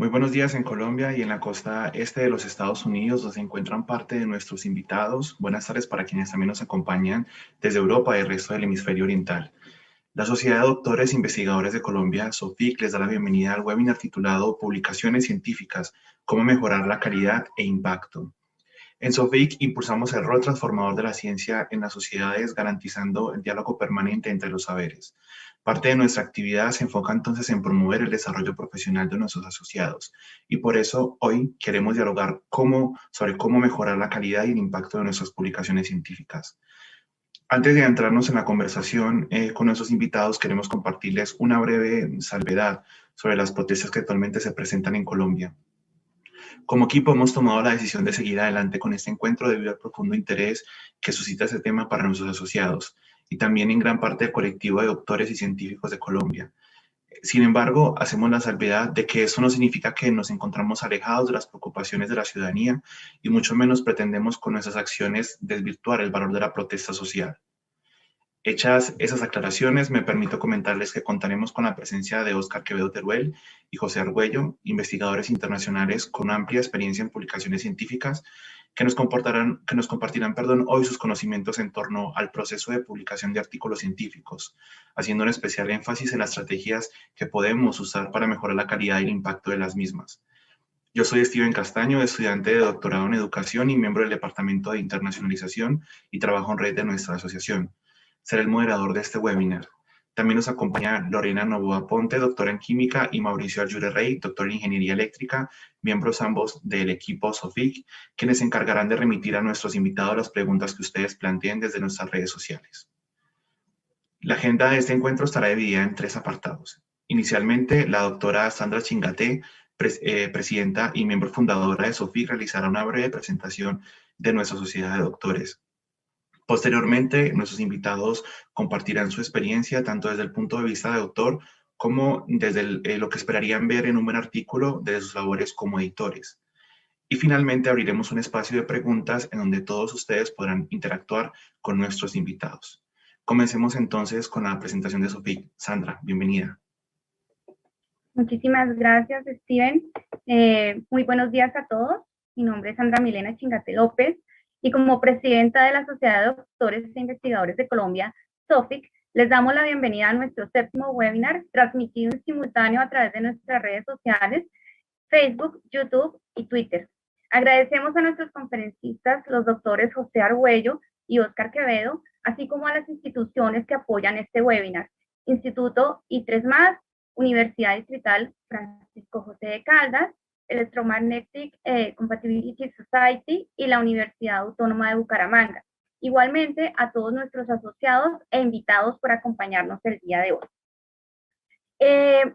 Muy buenos días en Colombia y en la costa este de los Estados Unidos, donde se encuentran parte de nuestros invitados. Buenas tardes para quienes también nos acompañan desde Europa y el resto del hemisferio oriental. La Sociedad de Doctores e Investigadores de Colombia, SOFIC, les da la bienvenida al webinar titulado Publicaciones Científicas, cómo mejorar la calidad e impacto. En SOFIC impulsamos el rol transformador de la ciencia en las sociedades, garantizando el diálogo permanente entre los saberes. Parte de nuestra actividad se enfoca entonces en promover el desarrollo profesional de nuestros asociados y por eso hoy queremos dialogar sobre cómo mejorar la calidad y el impacto de nuestras publicaciones científicas. Antes de entrarnos en la conversación con nuestros invitados, queremos compartirles una breve salvedad sobre las protestas que actualmente se presentan en Colombia. Como equipo hemos tomado la decisión de seguir adelante con este encuentro debido al profundo interés que suscita este tema para nuestros asociados y también en gran parte del colectivo de doctores y científicos de Colombia. Sin embargo, hacemos la salvedad de que eso no significa que nos encontramos alejados de las preocupaciones de la ciudadanía y mucho menos pretendemos con nuestras acciones desvirtuar el valor de la protesta social. Hechas esas aclaraciones, me permito comentarles que contaremos con la presencia de Óscar Quevedo Teruel y José Argüello, investigadores internacionales con amplia experiencia en publicaciones científicas, que nos compartirán hoy sus conocimientos en torno al proceso de publicación de artículos científicos, haciendo un especial énfasis en las estrategias que podemos usar para mejorar la calidad y el impacto de las mismas. Yo soy Steven Castaño, estudiante de doctorado en educación y miembro del Departamento de Internacionalización y Trabajo en Red de nuestra asociación. Seré el moderador de este webinar. También nos acompaña Lorena Novoa Ponte, doctora en química, y Mauricio Ayure Rey, doctor en ingeniería eléctrica, miembros ambos del equipo SOFIC, quienes se encargarán de remitir a nuestros invitados las preguntas que ustedes planteen desde nuestras redes sociales. La agenda de este encuentro estará dividida en 3 apartados. Inicialmente, la doctora Sandra Chingaté, presidenta y miembro fundadora de SOFIC, realizará una breve presentación de nuestra sociedad de doctores. Posteriormente, nuestros invitados compartirán su experiencia tanto desde el punto de vista de autor como desde lo que esperarían ver en un buen artículo de sus labores como editores. Y finalmente abriremos un espacio de preguntas en donde todos ustedes podrán interactuar con nuestros invitados. Comencemos entonces con la presentación de Sofía. Sandra, bienvenida. Muchísimas gracias, Steven. Muy buenos días a todos. Mi nombre es Sandra Milena Chingate López y como presidenta de la Sociedad de Doctores e Investigadores de Colombia, SOFIC, les damos la bienvenida a nuestro 7º webinar, transmitido en simultáneo a través de nuestras redes sociales, Facebook, YouTube y Twitter. Agradecemos a nuestros conferencistas, los doctores José Argüello y Óscar Quevedo, así como a las instituciones que apoyan este webinar, Instituto I3+, Universidad Distrital Francisco José de Caldas, Electromagnetic Compatibility Society y la Universidad Autónoma de Bucaramanga. Igualmente a todos nuestros asociados e invitados por acompañarnos el día de hoy.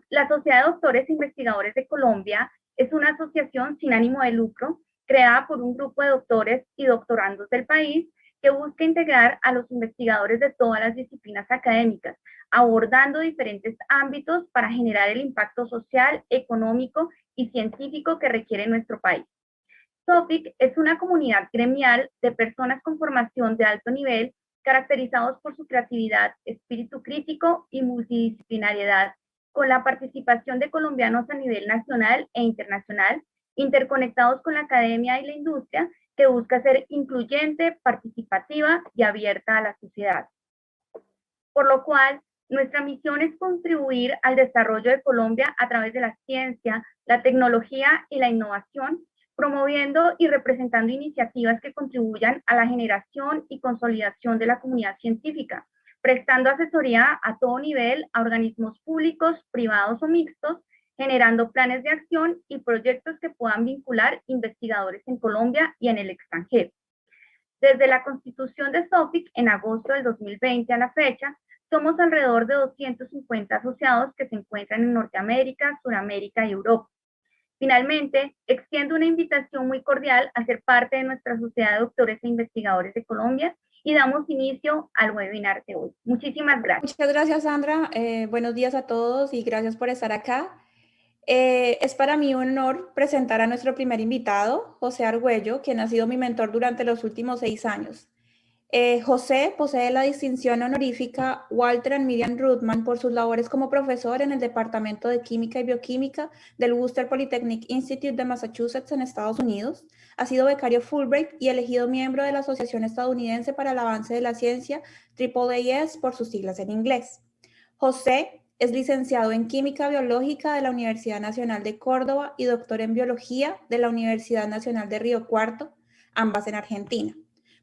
La Sociedad de Doctores e Investigadores de Colombia es una asociación sin ánimo de lucro creada por un grupo de doctores y doctorandos del país que busca integrar a los investigadores de todas las disciplinas académicas, abordando diferentes ámbitos para generar el impacto social, económico y científico que requiere nuestro país. SOFIC es una comunidad gremial de personas con formación de alto nivel, caracterizados por su creatividad, espíritu crítico y multidisciplinariedad, con la participación de colombianos a nivel nacional e internacional, interconectados con la academia y la industria, que busca ser incluyente, participativa y abierta a la sociedad. Por lo cual, nuestra misión es contribuir al desarrollo de Colombia a través de la ciencia, la tecnología y la innovación, promoviendo y representando iniciativas que contribuyan a la generación y consolidación de la comunidad científica, prestando asesoría a todo nivel a organismos públicos, privados o mixtos, generando planes de acción y proyectos que puedan vincular investigadores en Colombia y en el extranjero. Desde la constitución de SOFIC en agosto del 2020 a la fecha, somos alrededor de 250 asociados que se encuentran en Norteamérica, Suramérica y Europa. Finalmente, extiendo una invitación muy cordial a ser parte de nuestra Sociedad de Doctores e Investigadores de Colombia y damos inicio al webinar de hoy. Muchísimas gracias. Muchas gracias, Sandra. Buenos días a todos y gracias por estar acá. Es para mí un honor presentar a nuestro primer invitado, José Argüello, quien ha sido mi mentor durante los últimos 6 años. José posee la distinción honorífica Walter and Miriam Ruthman por sus labores como profesor en el Departamento de Química y Bioquímica del Worcester Polytechnic Institute de Massachusetts en Estados Unidos. Ha sido becario Fulbright y elegido miembro de la Asociación Estadounidense para el Avance de la Ciencia, AAAS por sus siglas en inglés. José es licenciado en Química Biológica de la Universidad Nacional de Córdoba y doctor en Biología de la Universidad Nacional de Río Cuarto, ambas en Argentina.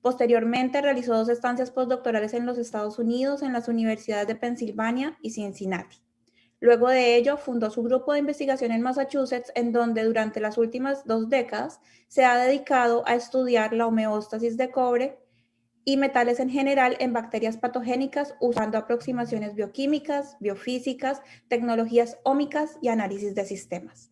Posteriormente realizó 2 estancias postdoctorales en los Estados Unidos en las universidades de Pensilvania y Cincinnati. Luego de ello, fundó su grupo de investigación en Massachusetts, en donde durante las últimas 2 décadas se ha dedicado a estudiar la homeostasis de cobre y metales en general en bacterias patogénicas usando aproximaciones bioquímicas, biofísicas, tecnologías ómicas y análisis de sistemas.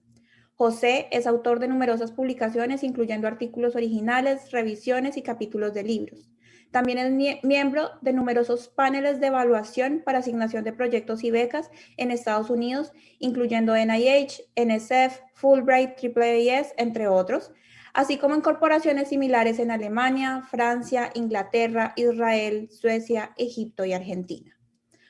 José es autor de numerosas publicaciones, incluyendo artículos originales, revisiones y capítulos de libros. También es miembro de numerosos paneles de evaluación para asignación de proyectos y becas en Estados Unidos, incluyendo NIH, NSF, Fulbright, AAAS, entre otros, así como en corporaciones similares en Alemania, Francia, Inglaterra, Israel, Suecia, Egipto y Argentina.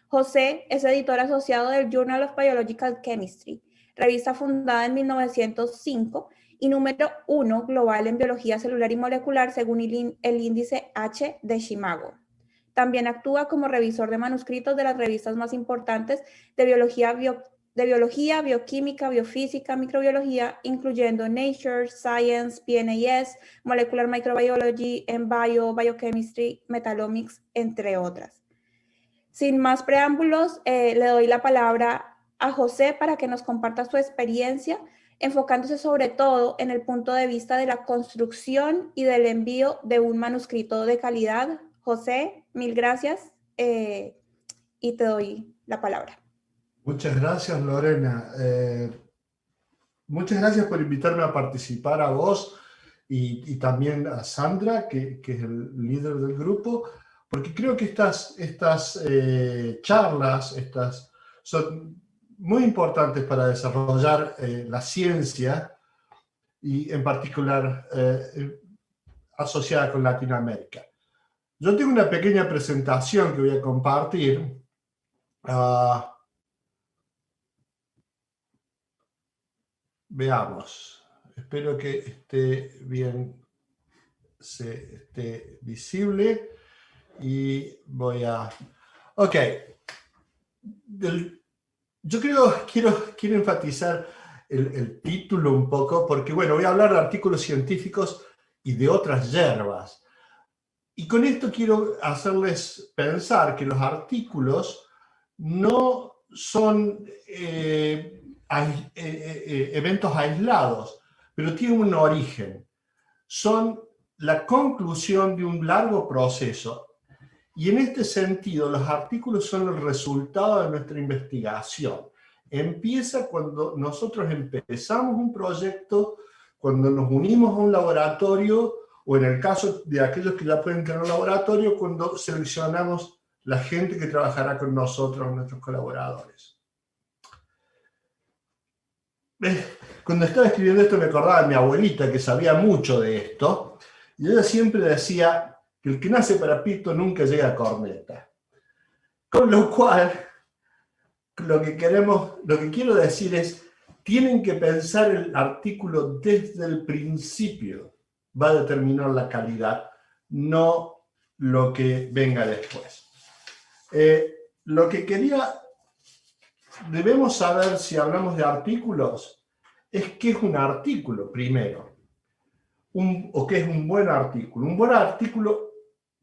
José es editor asociado del Journal of Biological Chemistry, revista fundada en 1905 y número 1 global en biología celular y molecular según el índice H de Shimago. También actúa como revisor de manuscritos de las revistas más importantes de biología, bioquímica, biofísica, microbiología, incluyendo Nature, Science, PNAS, Molecular Microbiology, EnBio, Biochemistry, Metabolomics, entre otras. Sin más preámbulos, le doy la palabra a José para que nos comparta su experiencia, enfocándose sobre todo en el punto de vista de la construcción y del envío de un manuscrito de calidad. José, mil gracias y te doy la palabra. Muchas gracias, Lorena. Muchas gracias por invitarme a participar a vos y también a Sandra, que es el líder del grupo, porque creo que estas charlas son muy importantes para desarrollar la ciencia y en particular asociada con Latinoamérica. Yo tengo una pequeña presentación que voy a compartir. Veamos, espero que esté bien, esté visible y voy a... Ok, yo quiero enfatizar el título un poco porque, bueno, voy a hablar de artículos científicos y de otras hierbas. Y con esto quiero hacerles pensar que los artículos no son eventos aislados, pero tienen un origen. Son la conclusión de un largo proceso. Y en este sentido, los artículos son el resultado de nuestra investigación. Empieza cuando nosotros empezamos un proyecto, cuando nos unimos a un laboratorio, o en el caso de aquellos que ya pueden tener un laboratorio, cuando seleccionamos la gente que trabajará con nosotros, nuestros colaboradores. Cuando estaba escribiendo esto me acordaba de mi abuelita, que sabía mucho de esto, y ella siempre decía que el que nace para pito nunca llega a corneta. Con lo cual, lo que quiero decir es, tienen que pensar el artículo desde el principio, va a determinar la calidad, no lo que venga después. Lo que debemos saber si hablamos de artículos es qué es un artículo primero, o qué es un buen artículo. Un buen artículo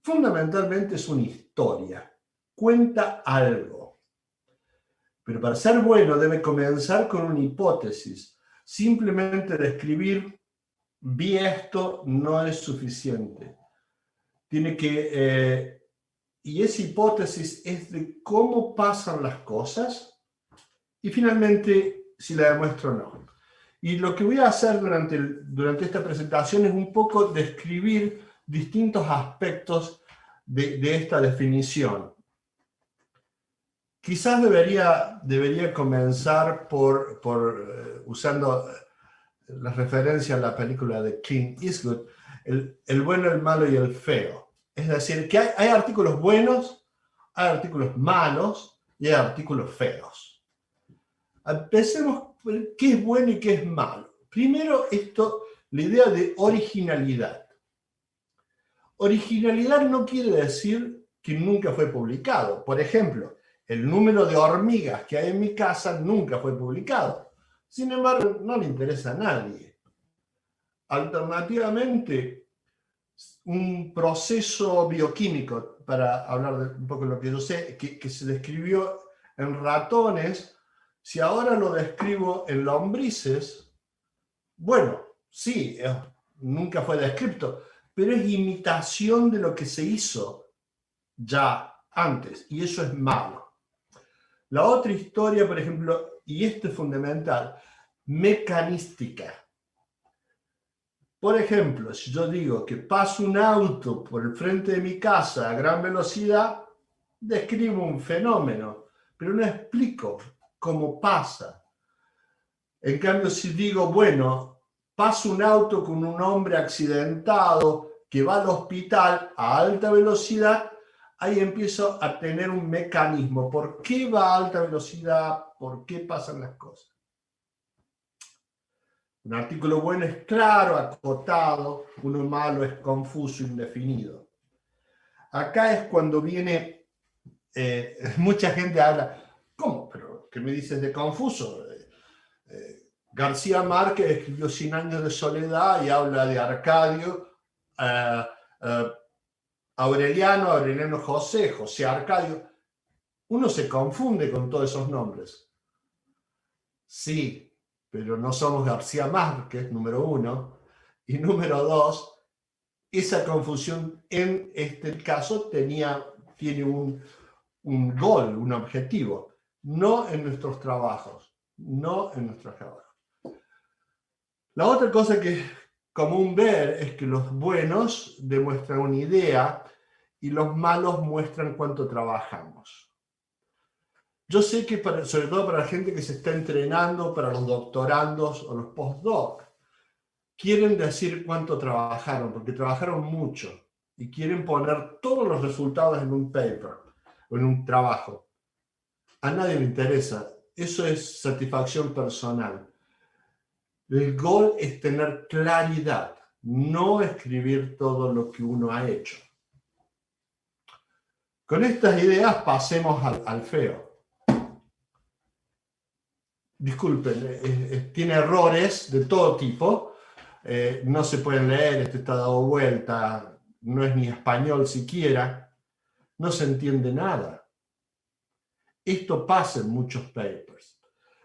fundamentalmente es una historia, cuenta algo. Pero para ser bueno debe comenzar con una hipótesis. Simplemente describir vi esto no es suficiente. Y esa hipótesis es de cómo pasan las cosas y finalmente si la demuestro o no. Y lo que voy a hacer durante esta presentación es un poco describir distintos aspectos de esta definición. Quizás debería comenzar por usando la referencia a la película de Clint Eastwood, el bueno, el malo y el feo. Es decir, que hay artículos buenos, hay artículos malos y hay artículos feos. Empecemos por qué es bueno y qué es malo. Primero, la idea de originalidad. Originalidad no quiere decir que nunca fue publicado. Por ejemplo, el número de hormigas que hay en mi casa nunca fue publicado. Sin embargo, no le interesa a nadie. Alternativamente, un proceso bioquímico, para hablar de un poco de lo que yo sé, que se describió en ratones, si ahora lo describo en lombrices, bueno, sí, nunca fue descrito, pero es imitación de lo que se hizo ya antes, y eso es malo. La otra historia, por ejemplo, y esto es fundamental, mecanística. Por ejemplo, si yo digo que pasa un auto por el frente de mi casa a gran velocidad, describo un fenómeno, pero no explico cómo pasa. En cambio, si digo, bueno, pasa un auto con un hombre accidentado que va al hospital a alta velocidad, ahí empiezo a tener un mecanismo. ¿Por qué va a alta velocidad? ¿Por qué pasan las cosas? Un artículo bueno es claro, acotado, uno malo es confuso, indefinido. Acá es cuando viene, mucha gente habla, ¿cómo? ¿Pero qué me dices de confuso? García Márquez escribió 100 años de soledad y habla de Arcadio, Aureliano José, José Arcadio. Uno se confunde con todos esos nombres. Sí, pero no somos García Márquez, número uno. Y número dos, esa confusión en este caso tiene un gol, un objetivo. No en nuestros trabajos. No en nuestros trabajos. La otra cosa que es común ver es que los buenos demuestran una idea y los malos muestran cuánto trabajamos. Yo sé que sobre todo para la gente que se está entrenando, para los doctorandos o los postdoc, quieren decir cuánto trabajaron, porque trabajaron mucho y quieren poner todos los resultados en un paper o en un trabajo. A nadie le interesa. Eso es satisfacción personal. El gol es tener claridad, no escribir todo lo que uno ha hecho. Con estas ideas pasemos al feo. Disculpen, tiene errores de todo tipo, no se pueden leer, esto está dado vuelta, no es ni español siquiera, no se entiende nada. Esto pasa en muchos papers.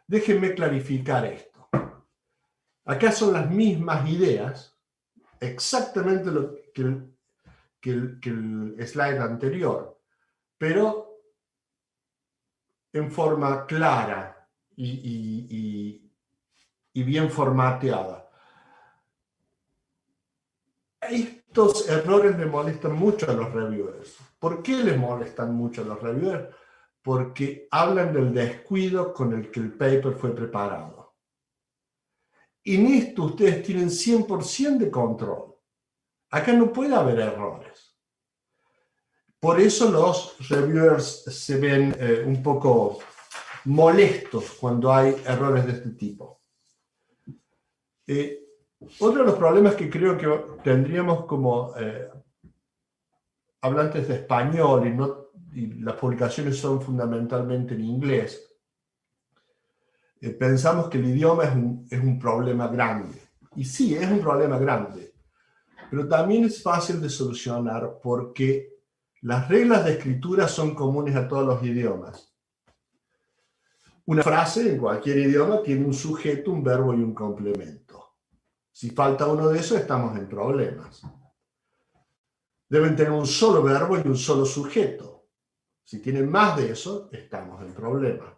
Déjenme clarificar esto. Acá son las mismas ideas, exactamente lo que el slide anterior, pero en forma clara y bien formateada. Estos errores le molestan mucho a los reviewers. ¿Por qué les molestan mucho a los reviewers? Porque hablan del descuido con el que el paper fue preparado. En esto ustedes tienen 100% de control. Acá no puede haber errores. Por eso los reviewers se ven un poco molestos cuando hay errores de este tipo. Otro de los problemas que creo que tendríamos como hablantes de español y las publicaciones son fundamentalmente en inglés, pensamos que el idioma es un problema grande. Y sí, es un problema grande. Pero también es fácil de solucionar porque las reglas de escritura son comunes a todos los idiomas. Una frase en cualquier idioma tiene un sujeto, un verbo y un complemento. Si falta uno de esos, estamos en problemas. Deben tener un solo verbo y un solo sujeto. Si tienen más de eso, estamos en problemas.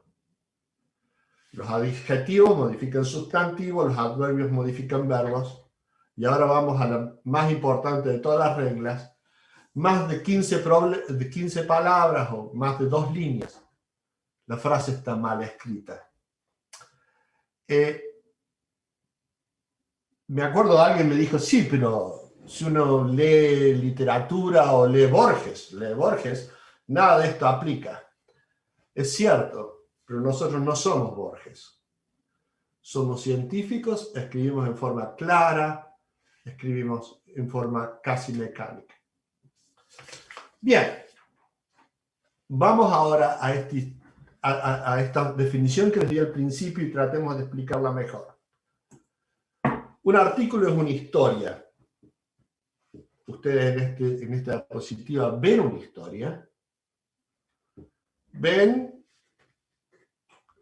Los adjetivos modifican sustantivos, los adverbios modifican verbos. Y ahora vamos a la más importante de todas las reglas. Más de 15 palabras o más de 2 líneas. La frase está mal escrita. Me acuerdo de alguien me dijo, sí, pero si uno lee literatura o lee Borges, nada de esto aplica. Es cierto, pero nosotros no somos Borges. Somos científicos, escribimos en forma clara, escribimos en forma casi mecánica. Bien, vamos ahora a esta definición que les di al principio y tratemos de explicarla mejor. Un artículo es una historia. Ustedes en esta diapositiva ven una historia, ven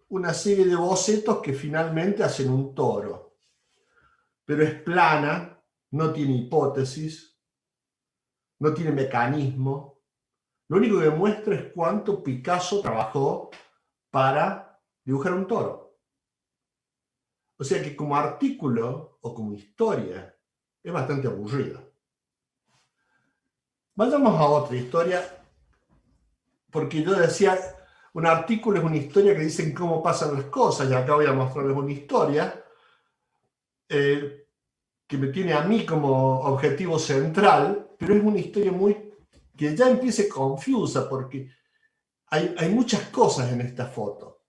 una serie de bocetos que finalmente hacen un toro, pero es plana, no tiene hipótesis, no tiene mecanismo. Lo único que muestra es cuánto Picasso trabajó para dibujar un toro. O sea que como artículo o como historia es bastante aburrido. Vayamos a otra historia, porque yo decía, un artículo es una historia que dicen cómo pasan las cosas, y acá voy a mostrarles una historia que me tiene a mí como objetivo central, pero es una historia que ya empieza confusa, porque hay muchas cosas en esta foto.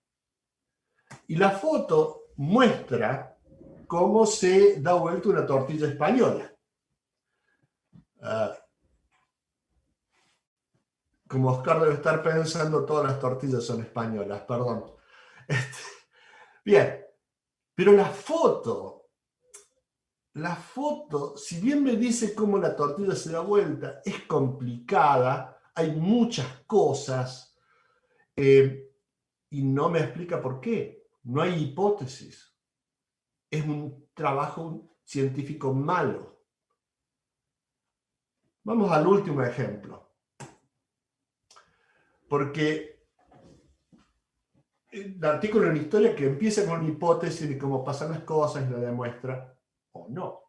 Y la foto muestra cómo se da vuelta una tortilla española. Como Oscar debe estar pensando, todas las tortillas son españolas, perdón. Bien, pero la foto, si bien me dice cómo la tortilla se da vuelta, es complicada, hay muchas cosas, y no me explica por qué. No hay hipótesis. Es un trabajo científico malo. Vamos al último ejemplo. Porque el artículo en historia que empieza con una hipótesis de cómo pasan las cosas y la demuestra o no.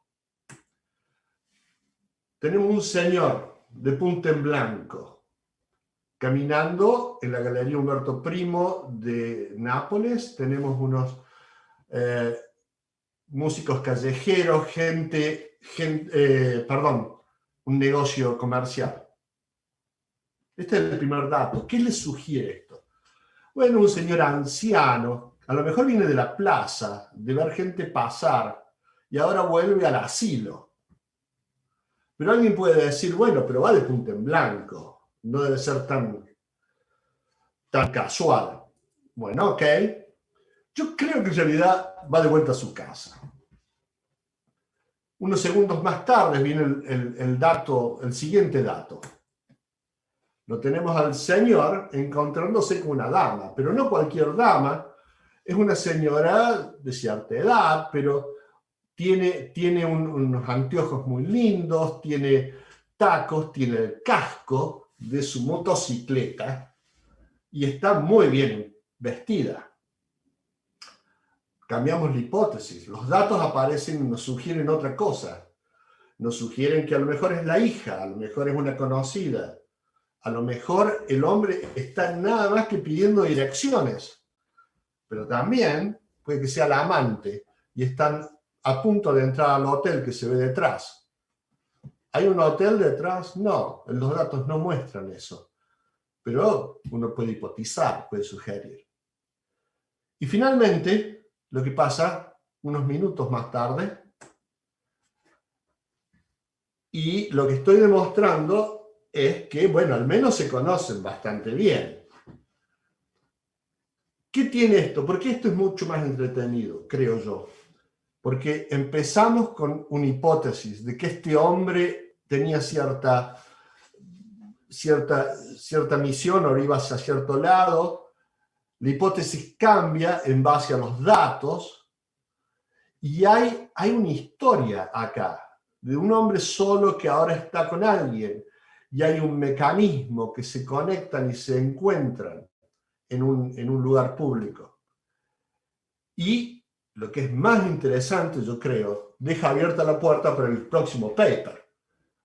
Tenemos un señor de punta en blanco caminando en la Galería Umberto Primo de Nápoles. Tenemos unos músicos callejeros, un negocio comercial. Este es el primer dato. ¿Qué les sugiere esto? Bueno, un señor anciano, a lo mejor viene de la plaza, de ver gente pasar, y ahora vuelve al asilo. Pero alguien puede decir, bueno, pero va de punta en blanco, no debe ser tan casual. Bueno, ok. Yo creo que en realidad va de vuelta a su casa. Unos segundos más tarde viene el siguiente dato. Lo tenemos al señor encontrándose con una dama, pero no cualquier dama, es una señora de cierta edad, pero tiene unos anteojos muy lindos, tiene tacos, tiene el casco de su motocicleta y está muy bien vestida. Cambiamos la hipótesis, los datos aparecen y nos sugieren otra cosa. Nos sugieren que a lo mejor es la hija, a lo mejor es una conocida. A lo mejor el hombre está nada más que pidiendo direcciones, pero también puede que sea la amante y están a punto de entrar al hotel que se ve detrás. ¿Hay un hotel detrás? No, los datos no muestran eso, pero uno puede hipotizar, puede sugerir. Y finalmente, lo que pasa unos minutos más tarde, y lo que estoy demostrando es que, bueno, al menos se conocen bastante bien. ¿Qué tiene esto? Porque esto es mucho más entretenido, creo yo. Porque empezamos con una hipótesis de que este hombre tenía cierta misión o iba hacia cierto lado. La hipótesis cambia en base a los datos y hay una historia acá de un hombre solo que ahora está con alguien. Y hay un mecanismo que se conectan y se encuentran en un lugar público. Y lo que es más interesante, yo creo, deja abierta la puerta para el próximo paper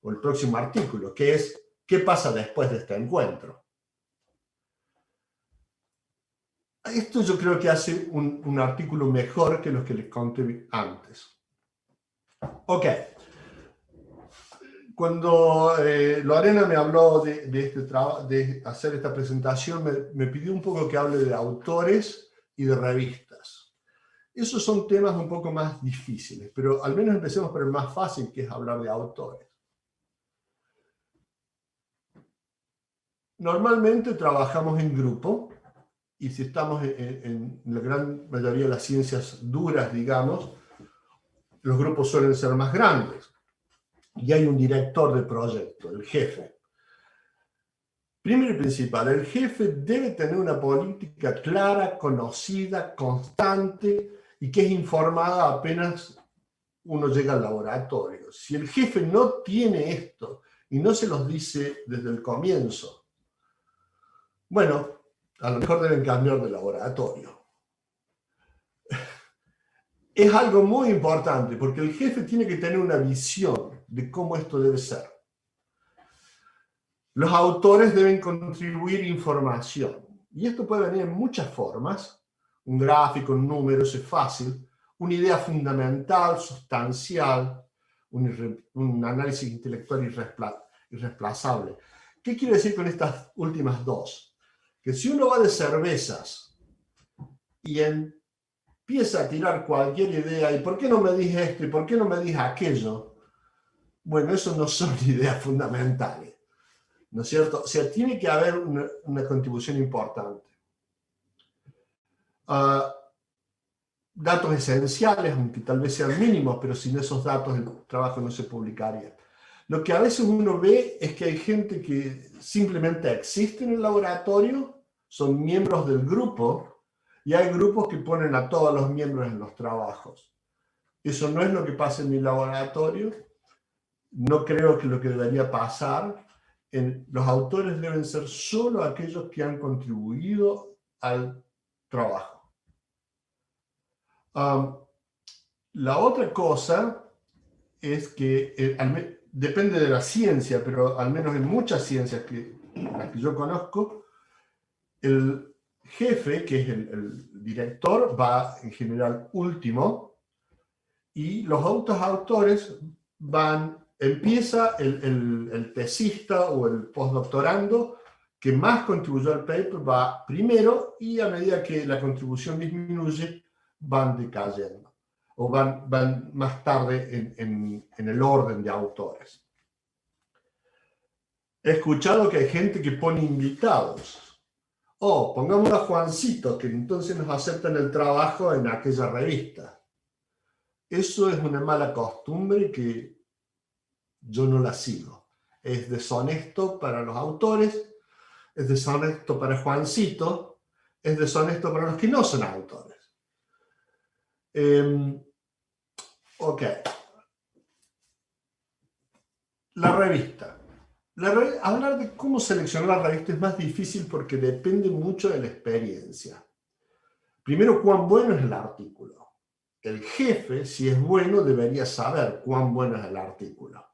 o el próximo artículo, que es ¿qué pasa después de este encuentro? Esto yo creo que hace un artículo mejor que los que les conté antes. Ok. Cuando Lorena me habló de hacer esta presentación, me pidió un poco que hable de autores y de revistas. Esos son temas un poco más difíciles, pero al menos empecemos por el más fácil, que es hablar de autores. Normalmente trabajamos en grupo, y si estamos en la gran mayoría de las ciencias duras, digamos, los grupos suelen ser más grandes. Y hay un director de proyecto, el jefe. Primero y principal, el jefe debe tener una política clara, conocida, constante, y que es informada apenas uno llega al laboratorio. Si el jefe no tiene esto, y no se los dice desde el comienzo, bueno, a lo mejor deben cambiar de laboratorio. Es algo muy importante, porque el jefe tiene que tener una visión de cómo esto debe ser. Los autores deben contribuir información, y esto puede venir en muchas formas. Un gráfico, un número, eso es fácil. Una idea fundamental, sustancial, un análisis intelectual irreemplazable. ¿Qué quiero decir con estas últimas dos? Que si uno va de cervezas y empieza a tirar cualquier idea, ¿y por qué no me dije esto? ¿Y por qué no me dije aquello? Bueno, eso no son ideas fundamentales, ¿no es cierto? O sea, tiene que haber una contribución importante. Datos esenciales, aunque tal vez sean mínimos, pero sin esos datos el trabajo no se publicaría. Lo que a veces uno ve es que hay gente que simplemente existe en el laboratorio, son miembros del grupo, y hay grupos que ponen a todos los miembros en los trabajos. Eso no es lo que pasa en mi laboratorio. No creo que lo que debería pasar. Los autores deben ser solo aquellos que han contribuido al trabajo. La otra cosa es que depende de la ciencia, pero al menos en muchas ciencias las que yo conozco, el jefe, que es el director, va en general último, y los otros autores empieza el tesista o el postdoctorando que más contribuyó al paper, va primero, y a medida que la contribución disminuye, van decayendo, o van más tarde en el orden de autores. He escuchado que hay gente que pone invitados. Pongamos a Juancito, que entonces nos aceptan el trabajo en aquella revista. Eso es una mala costumbre que yo no la sigo. Es deshonesto para los autores, es deshonesto para Juancito, es deshonesto para los que no son autores. Ok. La revista. Hablar de cómo seleccionar la revista es más difícil porque depende mucho de la experiencia. Primero, cuán bueno es el artículo. El jefe, si es bueno, debería saber cuán bueno es el artículo.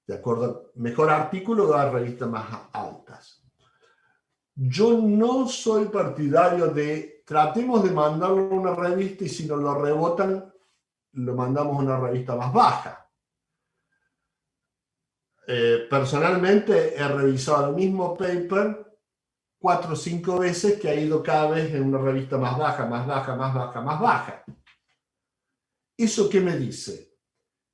De acuerdo, mejor artículo da revistas más altas. Yo no soy partidario de tratemos de mandarlo a una revista y si nos lo rebotan, lo mandamos a una revista más baja. Personalmente he revisado el mismo paper 4 o 5 veces que ha ido cada vez en una revista más baja, más baja, más baja, más baja. ¿Eso qué me dice?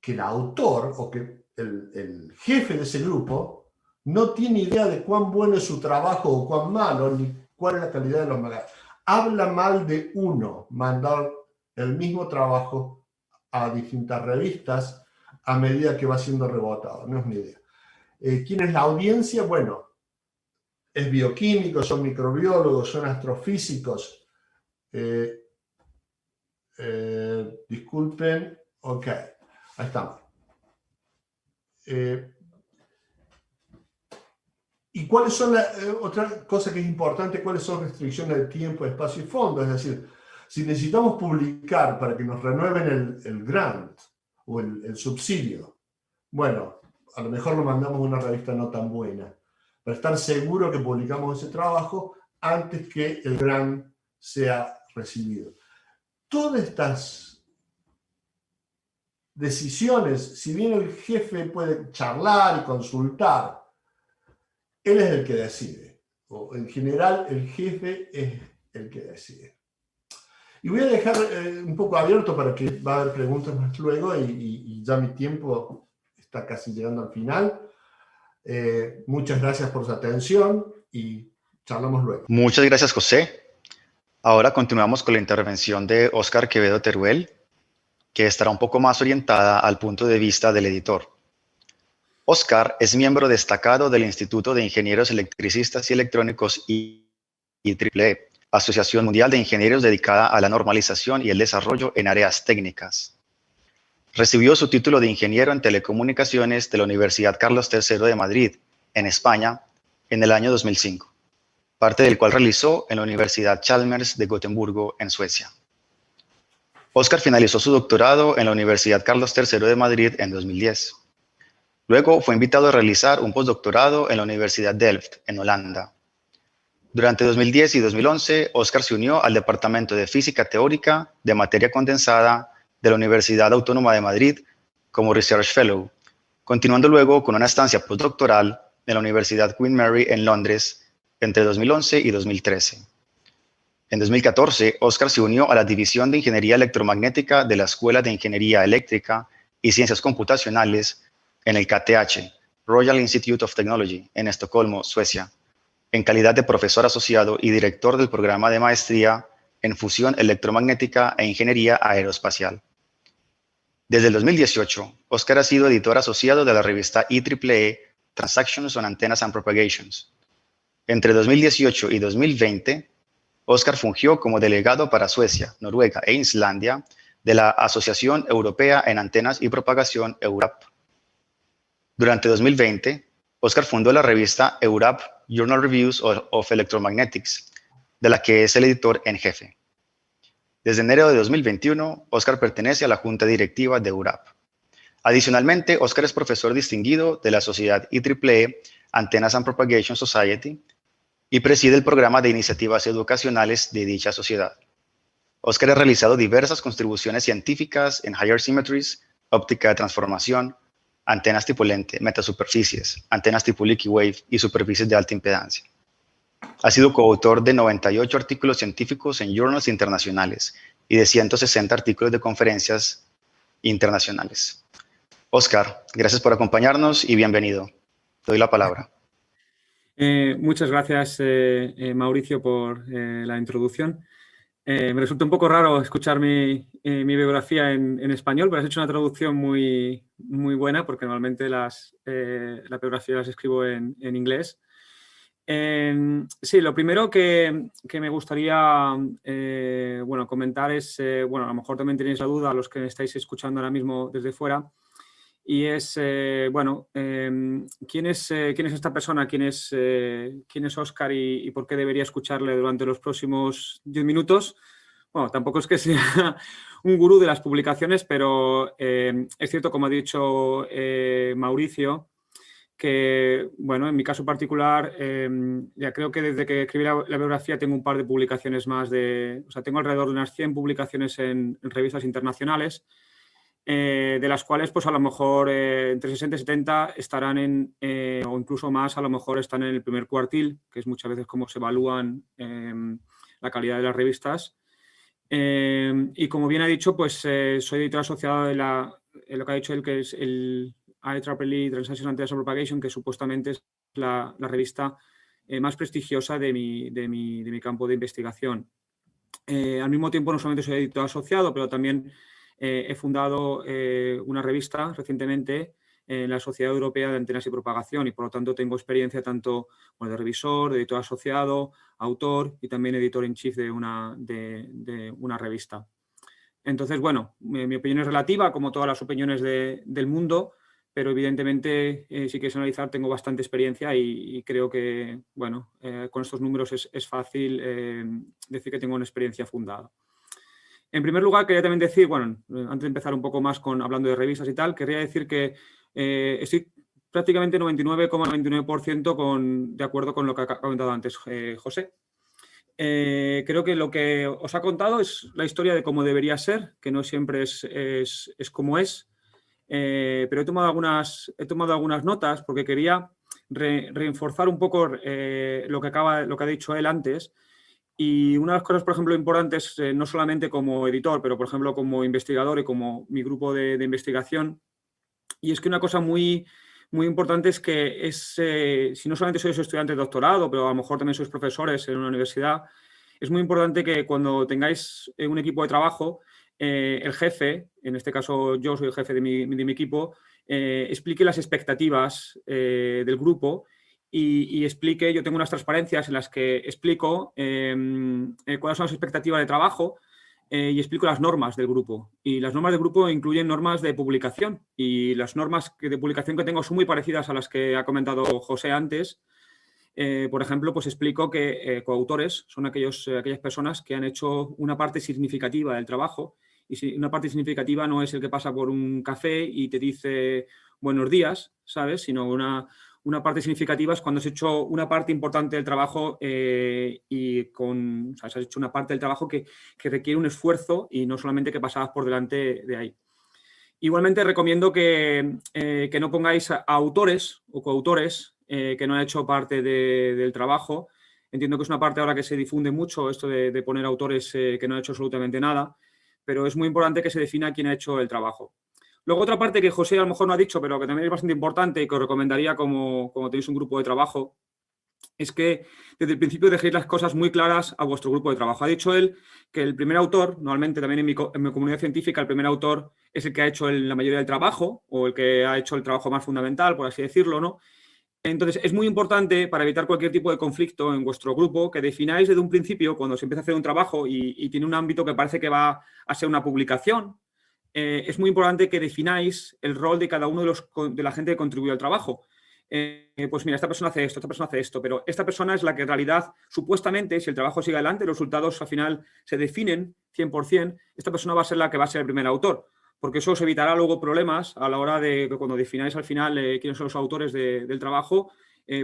Que el autor o que el jefe de ese grupo no tiene idea de cuán bueno es su trabajo o cuán malo, ni cuál es la calidad de los magazines. Habla mal de uno, mandar el mismo trabajo a distintas revistas a medida que va siendo rebotado. No es una idea. ¿Quién es la audiencia? Bueno, es bioquímico, son microbiólogos, son astrofísicos. Disculpen. Ok, ahí estamos. ¿Y cuáles son otra cosa que es importante? ¿Cuáles son restricciones de tiempo, espacio y fondo? Es decir, si necesitamos publicar para que nos renueven el grant o el subsidio, bueno, a lo mejor lo mandamos a una revista no tan buena, para estar seguro que publicamos ese trabajo antes que el grant sea recibido. Todas estas decisiones, si bien el jefe puede charlar y consultar, él es el que decide. O en general, el jefe es el que decide. Y voy a dejar un poco abierto para que va a haber preguntas más luego y ya mi tiempo está casi llegando al final. Muchas gracias por su atención y charlamos luego. Muchas gracias, José. Ahora continuamos con la intervención de Óscar Quevedo Teruel, que estará un poco más orientada al punto de vista del editor. Óscar es miembro destacado del Instituto de Ingenieros Electricistas y Electrónicos IEEE, Asociación Mundial de Ingenieros dedicada a la normalización y el desarrollo en áreas técnicas. Recibió su título de ingeniero en telecomunicaciones de la Universidad Carlos III de Madrid, en España, en el año 2005, parte del cual realizó en la Universidad Chalmers de Gotemburgo, en Suecia. Óscar finalizó su doctorado en la Universidad Carlos III de Madrid en 2010. Luego fue invitado a realizar un postdoctorado en la Universidad Delft, en Holanda. Durante 2010 y 2011, Óscar se unió al Departamento de Física Teórica de Materia Condensada de la Universidad Autónoma de Madrid como Research Fellow, continuando luego con una estancia postdoctoral en la Universidad Queen Mary en Londres entre 2011 y 2013. En 2014, Óscar se unió a la División de Ingeniería Electromagnética de la Escuela de Ingeniería Eléctrica y Ciencias Computacionales en el KTH, Royal Institute of Technology, en Estocolmo, Suecia, en calidad de profesor asociado y director del programa de maestría en fusión electromagnética e ingeniería aeroespacial. Desde el 2018, Óscar ha sido editor asociado de la revista IEEE Transactions on Antennas and Propagations. Entre 2018 y 2020, Óscar fungió como delegado para Suecia, Noruega e Islandia de la Asociación Europea en Antenas y Propagación, EURAP. Durante 2020, Óscar fundó la revista EURAP Journal Reviews of Electromagnetics, de la que es el editor en jefe. Desde enero de 2021, Óscar pertenece a la Junta Directiva de EURAP. Adicionalmente, Óscar es profesor distinguido de la Sociedad IEEE Antennas and Propagation Society y preside el programa de iniciativas educacionales de dicha sociedad. Óscar ha realizado diversas contribuciones científicas en higher symmetries, óptica de transformación, antenas tipo lente, metasuperficies, antenas tipo leaky wave y superficies de alta impedancia. Ha sido coautor de 98 artículos científicos en journals internacionales y de 160 artículos de conferencias internacionales. Óscar, gracias por acompañarnos y bienvenido. Te doy la palabra. Muchas gracias, Mauricio, por la introducción. Me resulta un poco raro escuchar mi biografía en español, pero has hecho una traducción muy buena, porque normalmente la biografía las escribo en inglés. Sí, lo primero que me gustaría comentar es, a lo mejor también tenéis la duda, los que me estáis escuchando ahora mismo desde fuera, y es, ¿quién es esta persona? ¿Quién es Óscar y por qué debería escucharle durante los próximos 10 minutos? Bueno, tampoco es que sea un gurú de las publicaciones, pero es cierto, como ha dicho Mauricio, que, bueno, en mi caso particular, ya creo que desde que escribí la biografía tengo un par de publicaciones más tengo alrededor de unas 100 publicaciones en revistas internacionales, de las cuales, pues a lo mejor entre 60 y 70 estarán o incluso más, a lo mejor están en el primer cuartil, que es muchas veces como se evalúan la calidad de las revistas. Y como bien ha dicho, pues soy editor asociado de lo que ha dicho él, que es el IEEE Transactions on Antennas and Propagation, que supuestamente es la revista más prestigiosa de mi campo de investigación. Al mismo tiempo, no solamente soy editor asociado, pero también he fundado una revista recientemente en la Sociedad Europea de Antenas y Propagación, y por lo tanto tengo experiencia tanto de revisor, de editor asociado, autor y también editor en chief de una revista. Entonces, bueno, mi opinión es relativa, como todas las opiniones del mundo, pero evidentemente, si quieres analizar, tengo bastante experiencia y creo que, bueno, con estos números es fácil decir que tengo una experiencia fundada. En primer lugar, quería también decir, bueno, antes de empezar un poco más hablando de revistas y tal, querría decir que estoy prácticamente 99,99% de acuerdo con lo que ha comentado antes José. Creo que lo que os ha contado es la historia de cómo debería ser, que no siempre es como es. pero he tomado algunas notas porque quería reforzar un poco lo que ha dicho él antes. Y una de las cosas, por ejemplo, importantes, no solamente como editor, pero por ejemplo como investigador y como mi grupo de investigación, y es que una cosa muy, muy importante es que si no solamente sois estudiantes de doctorado, pero a lo mejor también sois profesores en una universidad, es muy importante que cuando tengáis un equipo de trabajo, el jefe, en este caso yo soy el jefe de mi equipo, explique las expectativas del grupo y explique, yo tengo unas transparencias en las que explico cuáles son las expectativas de trabajo y explico las normas del grupo. Y las normas del grupo incluyen normas de publicación y las normas de publicación que tengo son muy parecidas a las que ha comentado José antes. Por ejemplo, pues explico que coautores son aquellas personas que han hecho una parte significativa del trabajo, y si una parte significativa no es el que pasa por un café y te dice buenos días, ¿sabes? Sino una parte significativa es cuando has hecho una parte importante del trabajo o sea, has hecho una parte del trabajo que requiere un esfuerzo y no solamente que pasabas por delante de ahí. Igualmente recomiendo que no pongáis a autores o coautores que no han hecho parte del trabajo. Entiendo que es una parte ahora que se difunde mucho esto de poner autores que no han hecho absolutamente nada, pero es muy importante que se defina quién ha hecho el trabajo. Luego otra parte que José a lo mejor no ha dicho, pero que también es bastante importante y que os recomendaría como tenéis un grupo de trabajo, es que desde el principio dejéis las cosas muy claras a vuestro grupo de trabajo. Ha dicho él que el primer autor, normalmente también en mi comunidad científica, el primer autor es el que ha hecho la mayoría del trabajo o el que ha hecho el trabajo más fundamental, por así decirlo, ¿no? Entonces, es muy importante para evitar cualquier tipo de conflicto en vuestro grupo que defináis desde un principio, cuando se empieza a hacer un trabajo y tiene un ámbito que parece que va a ser una publicación, es muy importante que defináis el rol de cada uno de la gente que contribuye al trabajo. Pues mira, esta persona hace esto, esta persona hace esto, pero esta persona es la que en realidad, supuestamente, si el trabajo sigue adelante, los resultados al final se definen 100%, esta persona va a ser la que va a ser el primer autor, porque eso os evitará luego problemas a la hora de que cuando defináis al final quiénes son los autores del trabajo,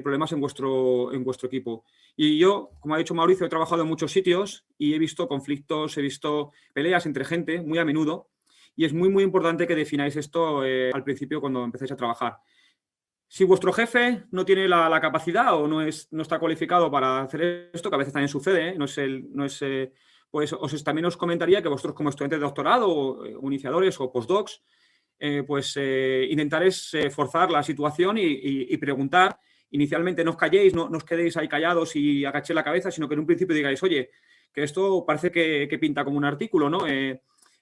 problemas en vuestro equipo. Y yo, como ha dicho Mauricio, he trabajado en muchos sitios y he visto conflictos, he visto peleas entre gente muy a menudo, y es muy, muy importante que defináis esto al principio cuando empecéis a trabajar. Si vuestro jefe no tiene la capacidad o no está cualificado para hacer esto, que a veces también sucede, pues también os comentaría que vosotros como estudiantes de doctorado o iniciadores o postdocs, intentaréis forzar la situación y preguntar. Inicialmente no os calléis, no os quedéis ahí callados y agachéis la cabeza, sino que en un principio digáis, oye, que esto parece que pinta como un artículo, ¿no?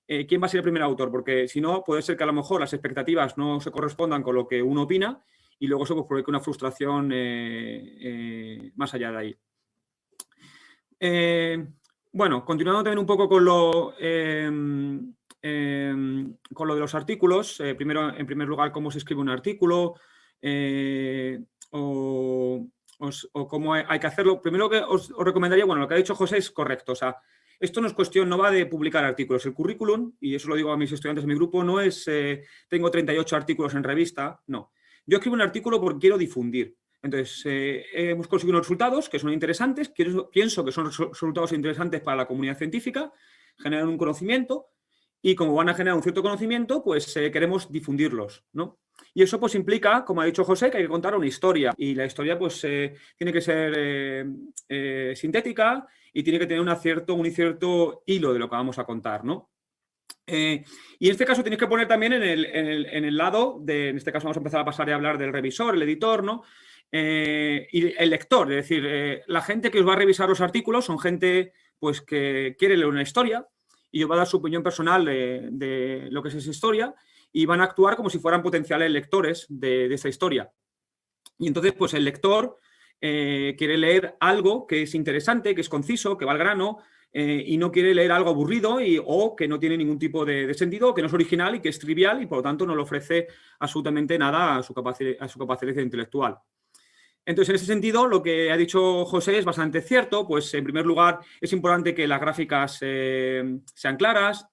¿Quién va a ser el primer autor? Porque si no, puede ser que a lo mejor las expectativas no se correspondan con lo que uno opina y luego eso pues provoca una frustración más allá de ahí. Bueno, continuando también un poco con lo de los artículos, en primer lugar, cómo se escribe un artículo o cómo hay que hacerlo. Primero que os recomendaría, bueno, lo que ha dicho José es correcto, o sea, esto no es cuestión, no va de publicar artículos. El currículum, y eso lo digo a mis estudiantes de mi grupo, no es tengo 38 artículos en revista, no. Yo escribo un artículo porque quiero difundir. Entonces, hemos conseguido unos resultados que son interesantes, pienso que son resultados interesantes para la comunidad científica, generan un conocimiento y como van a generar un cierto conocimiento, pues queremos difundirlos, ¿no? Y eso pues implica, como ha dicho José, que hay que contar una historia y la historia pues tiene que ser sintética y tiene que tener un cierto hilo de lo que vamos a contar, ¿no? Y en este caso tenéis que poner también en el lado en este caso vamos a empezar a pasar a hablar del revisor, el editor, ¿no? Y el lector, es decir, la gente que os va a revisar los artículos son gente pues que quiere leer una historia y os va a dar su opinión personal de lo que es esa historia y van a actuar como si fueran potenciales lectores de esa historia. Y entonces, pues el lector quiere leer algo que es interesante, que es conciso, que va al grano, y no quiere leer algo aburrido o que no tiene ningún tipo de sentido, que no es original y que es trivial y por lo tanto no le ofrece absolutamente nada a su capacidad intelectual. Entonces, en ese sentido, lo que ha dicho José es bastante cierto, pues en primer lugar es importante que las gráficas sean claras,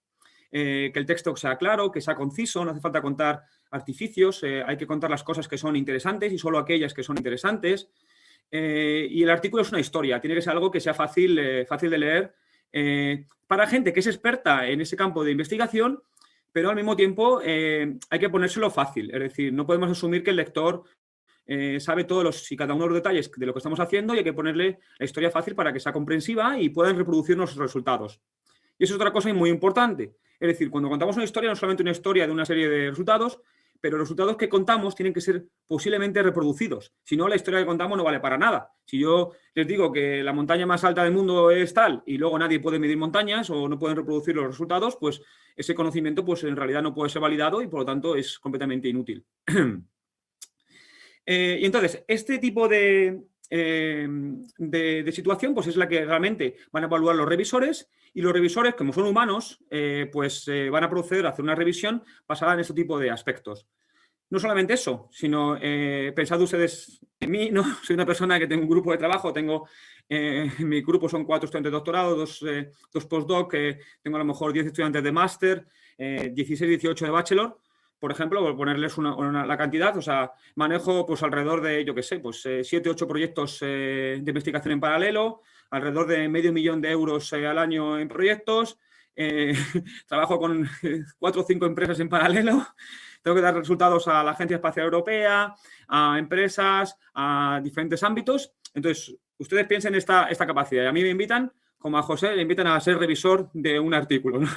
que el texto sea claro, que sea conciso, no hace falta contar artificios, hay que contar las cosas que son interesantes y solo aquellas que son interesantes. Y el artículo es una historia, tiene que ser algo que sea fácil de leer para gente que es experta en ese campo de investigación, pero al mismo tiempo hay que ponérselo fácil. Es decir, no podemos asumir que el lector sabe todos y cada uno de los detalles de lo que estamos haciendo y hay que ponerle la historia fácil para que sea comprensiva y puedan reproducir nuestros resultados. Y eso es otra cosa muy importante. Es decir, cuando contamos una historia, no solamente una historia de una serie de resultados, pero los resultados que contamos tienen que ser posiblemente reproducidos. Si no, la historia que contamos no vale para nada. Si yo les digo que la montaña más alta del mundo es tal y luego nadie puede medir montañas o no pueden reproducir los resultados, pues ese conocimiento pues en realidad no puede ser validado y por lo tanto es completamente inútil. Y entonces, este tipo de situación pues es la que realmente van a evaluar los revisores y los revisores, como son humanos, van a proceder a hacer una revisión basada en este tipo de aspectos. No solamente eso, sino pensad ustedes en mí, ¿no? Soy una persona que tengo un grupo de trabajo, mi grupo son 4 estudiantes de doctorado, 2 postdoc, tengo a lo mejor 10 estudiantes de máster, 16, 18 de bachelor. Por ejemplo, por ponerles la cantidad, o sea, manejo pues alrededor de, yo qué sé, pues 7, 8 proyectos de investigación en paralelo, alrededor de $500.000 euros al año en proyectos, trabajo con 4 o 5 empresas en paralelo, tengo que dar resultados a la Agencia Espacial Europea, a empresas, a diferentes ámbitos. Entonces, ustedes piensen esta capacidad. Y a mí me invitan, como a José, le invitan a ser revisor de un artículo, ¿no?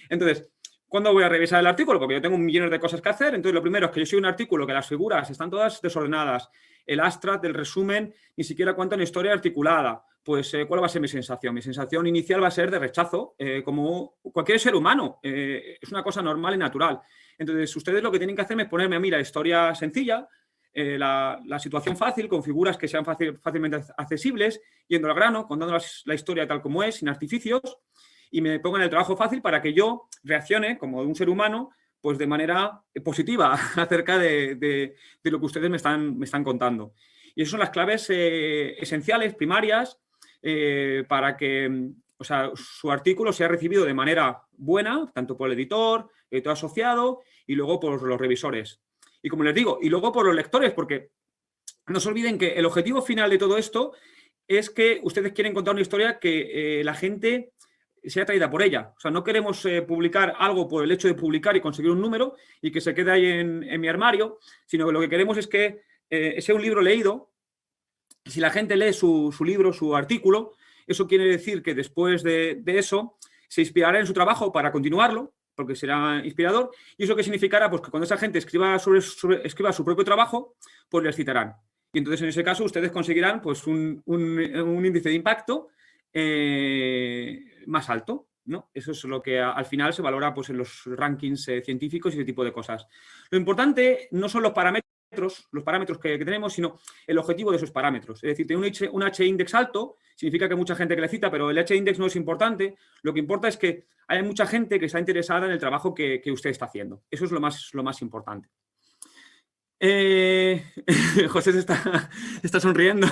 Entonces, ¿cuándo voy a revisar el artículo? Porque yo tengo millones de cosas que hacer. Entonces, lo primero es que yo soy un artículo que las figuras están todas desordenadas. El abstract, el resumen, ni siquiera cuenta una historia articulada. Pues, ¿cuál va a ser mi sensación? Mi sensación inicial va a ser de rechazo, como cualquier ser humano. Es una cosa normal y natural. Entonces, ustedes lo que tienen que hacer es ponerme a mí la historia sencilla, la situación fácil, con figuras que sean fácilmente accesibles, yendo al grano, contando la historia tal como es, sin artificios, y me pongan el trabajo fácil para que yo reaccione como un ser humano pues de manera positiva acerca de lo que ustedes me están contando. Y esas son las claves esenciales, primarias, para que su artículo sea recibido de manera buena, tanto por el editor, editor asociado, y luego por los revisores. Y como les digo, y luego por los lectores, porque no se olviden que el objetivo final de todo esto es que ustedes quieren contar una historia que la gente sea atraída por ella. O sea, no queremos publicar algo por el hecho de publicar y conseguir un número y que se quede ahí en mi armario, sino que lo que queremos es que sea un libro leído. Si la gente lee su libro, su artículo, eso quiere decir que después de eso se inspirará en su trabajo para continuarlo, porque será inspirador. ¿Y eso qué significará? Pues que cuando esa gente escriba su propio trabajo, pues les citarán. Y entonces, en ese caso, ustedes conseguirán pues, un índice de impacto más alto, ¿no? Eso es lo que al final se valora pues, en los rankings científicos y ese tipo de cosas. Lo importante no son los parámetros que tenemos, sino el objetivo de esos parámetros. Es decir, tener un H-index alto significa que hay mucha gente que le cita, pero el H-index no es importante. Lo que importa es que haya mucha gente que está interesada en el trabajo que usted está haciendo. Eso es lo más importante. José se está sonriendo.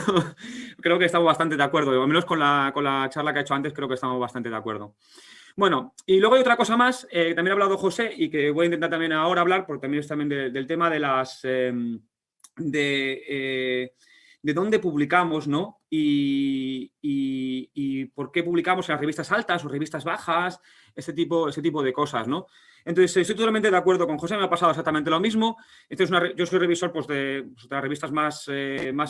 Creo que estamos bastante de acuerdo, al menos con la charla que ha hecho antes creo que estamos bastante de acuerdo. Bueno, y luego hay otra cosa más, que también ha hablado José y que voy a intentar también ahora hablar, porque también es también del tema de de dónde publicamos, ¿no? Y por qué publicamos en las revistas altas o revistas bajas, ese tipo de cosas, ¿no? Entonces, estoy totalmente de acuerdo con José, me ha pasado exactamente lo mismo. Yo soy revisor pues, de las revistas más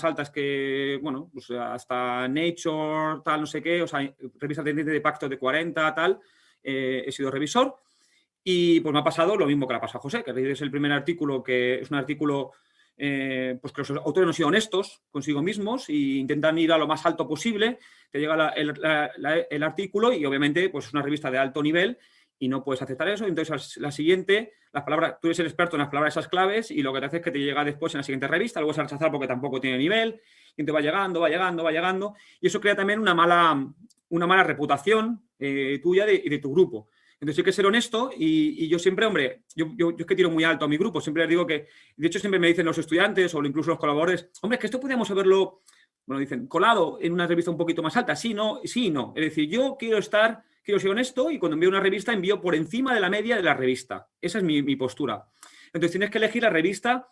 altas que, bueno, pues hasta Nature, tal, no sé qué, o sea, revistas de Pacto de 40, tal, he sido revisor. Y pues me ha pasado lo mismo que le ha pasado a José, que es el primer artículo, que es un artículo pues que los autores no han sido honestos consigo mismos e intentan ir a lo más alto posible. Te llega el artículo y obviamente pues, es una revista de alto nivel y no puedes aceptar eso. Entonces, la siguiente, tú eres el experto en las palabras esas claves y lo que te hace es que te llega después en la siguiente revista, luego vas a rechazar porque tampoco tiene nivel y te va llegando y eso crea también una mala reputación tuya y de tu grupo. Entonces hay que ser honesto y yo siempre, hombre, yo es que tiro muy alto a mi grupo, siempre les digo que, de hecho siempre me dicen los estudiantes o incluso los colaboradores, hombre, es que esto podríamos haberlo, bueno, dicen, colado en una revista un poquito más alta, sí, no, es decir, yo quiero ser honesto y cuando envío una revista envío por encima de la media de la revista, esa es mi postura. Entonces tienes que elegir la revista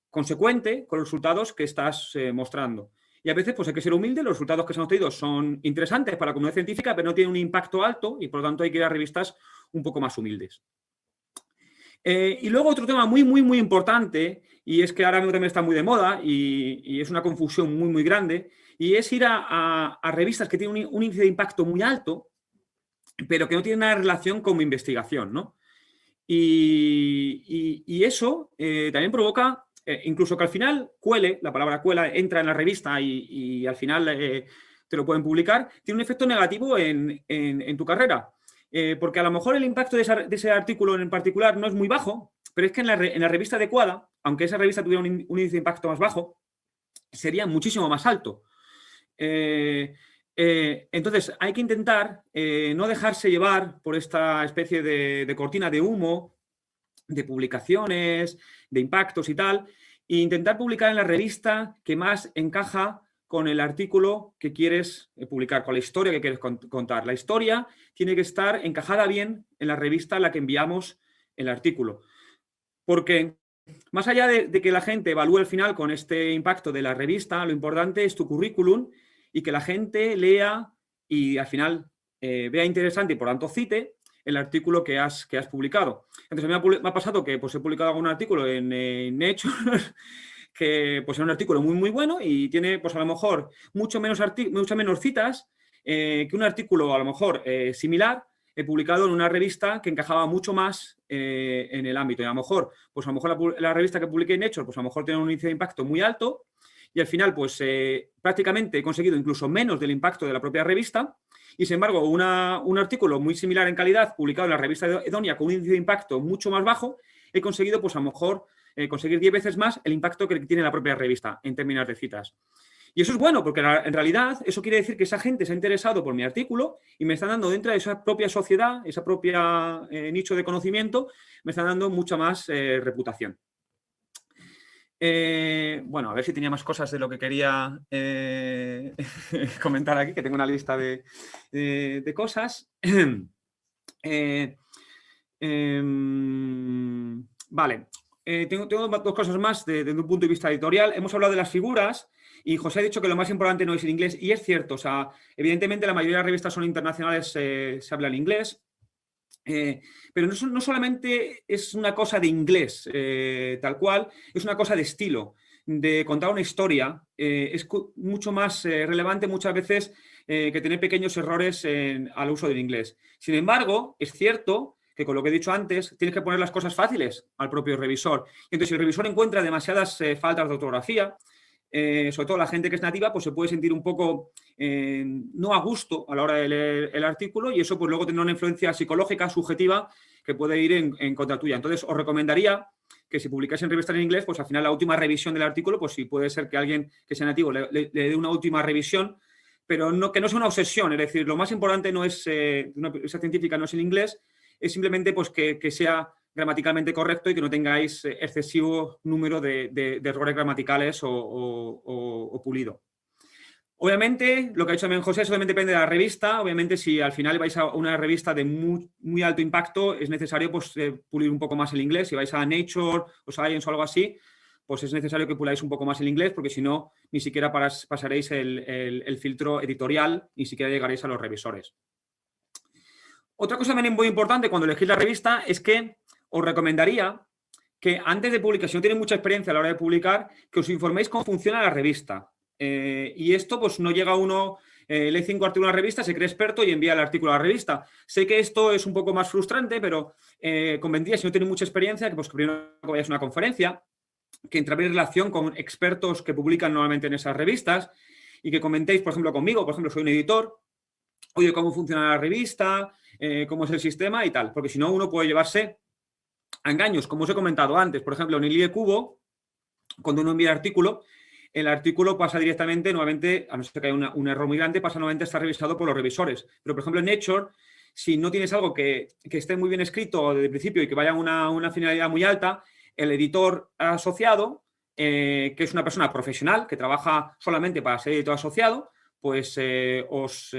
consecuente con los resultados que estás mostrando. Y a veces pues hay que ser humilde, los resultados que se han obtenido son interesantes para la comunidad científica, pero no tienen un impacto alto y por lo tanto hay que ir a revistas un poco más humildes. Y luego otro tema muy importante, y es que ahora mismo también está muy de moda y es una confusión muy grande, y es ir a revistas que tienen un índice de impacto muy alto, pero que no tienen nada de relación con mi investigación, ¿no? Y eso también provoca, incluso que al final cuele, la palabra cuela, entra en la revista y al final te lo pueden publicar, tiene un efecto negativo en tu carrera. Porque a lo mejor el impacto de ese artículo en particular no es muy bajo, pero es que en la revista adecuada, aunque esa revista tuviera un índice de impacto más bajo, sería muchísimo más alto. Entonces, hay que intentar no dejarse llevar por esta especie de cortina de humo, de publicaciones, de impactos y tal, e intentar publicar en la revista que más encaja con el artículo que quieres publicar, con la historia que quieres contar. La historia tiene que estar encajada bien en la revista a la que enviamos el artículo. Porque más allá de que la gente evalúe al final con este impacto de la revista, lo importante es tu currículum y que la gente lea y al final vea interesante y por tanto cite el artículo que has publicado. Entonces, a mí me ha pasado que pues, he publicado algún artículo en Nature que pues, es un artículo muy bueno y tiene pues, a lo mejor mucho menos citas que un artículo a lo mejor similar publicado en una revista que encajaba mucho más en el ámbito. Y a lo mejor la revista que publiqué en Nature, pues a lo mejor tiene un índice de impacto muy alto y al final, pues prácticamente he conseguido incluso menos del impacto de la propia revista y, sin embargo, un artículo muy similar en calidad publicado en la revista Edonia con un índice de impacto mucho más bajo, he conseguido, pues a lo mejor, conseguir 10 veces más el impacto que tiene la propia revista en términos de citas. Y eso es bueno, porque en realidad eso quiere decir que esa gente se ha interesado por mi artículo y me están dando dentro de esa propia sociedad, esa propia nicho de conocimiento, me están dando mucha más reputación. Bueno, a ver si tenía más cosas de lo que quería comentar aquí, que tengo una lista de cosas. Vale, tengo dos cosas más desde un punto de vista editorial. Hemos hablado de las figuras y José ha dicho que lo más importante no es el inglés, y es cierto. O sea, evidentemente la mayoría de las revistas son internacionales, se habla el inglés. Pero no solamente es una cosa de inglés tal cual, es una cosa de estilo, de contar una historia. Es mucho más relevante muchas veces que tener pequeños errores al uso del inglés. Sin embargo, es cierto que con lo que he dicho antes, tienes que poner las cosas fáciles al propio revisor. Entonces, si el revisor encuentra demasiadas faltas de ortografía, sobre todo la gente que es nativa, pues se puede sentir un poco no a gusto a la hora de leer el artículo y eso pues luego tendrá una influencia psicológica, subjetiva, que puede ir en contra tuya. Entonces, os recomendaría que si publicáis en revistas en inglés, pues al final la última revisión del artículo, pues sí puede ser que alguien que sea nativo le dé una última revisión, pero que no sea una obsesión. Es decir, lo más importante no es, una revista científica no es el inglés, es simplemente pues que sea gramaticalmente correcto y que no tengáis excesivo número de errores gramaticales o pulido. Obviamente, lo que ha dicho también José, eso también depende de la revista. Obviamente, si al final vais a una revista de muy alto impacto, es necesario pues, pulir un poco más el inglés. Si vais a Nature o Science o algo así, pues es necesario que puláis un poco más el inglés, porque si no, ni siquiera pasaréis el filtro editorial, ni siquiera llegaréis a los revisores. Otra cosa también muy importante cuando elegís la revista es que os recomendaría que antes de publicar, si no tenéis mucha experiencia a la hora de publicar, que os informéis cómo funciona la revista. Y esto, pues no llega uno, lee 5 artículos en la revista, se cree experto y envía el artículo a la revista. Sé que esto es un poco más frustrante, pero convendría, si no tenéis mucha experiencia, que pues primero vayáis a una conferencia, que entabléis relación con expertos que publican normalmente en esas revistas y que comentéis, por ejemplo, conmigo. Por ejemplo, soy un editor. Oye, ¿cómo funciona la revista? ¿Cómo es el sistema? Y tal. Porque si no, uno puede llevarse a engaños, como os he comentado antes. Por ejemplo, en el IECubo, cuando uno envía el artículo pasa directamente, nuevamente, a no ser que haya un error muy grande, pasa nuevamente a estar revisado por los revisores. Pero, por ejemplo, en Nature, si no tienes algo que esté muy bien escrito desde el principio y que vaya a una finalidad muy alta, el editor asociado, que es una persona profesional que trabaja solamente para ser editor asociado, pues os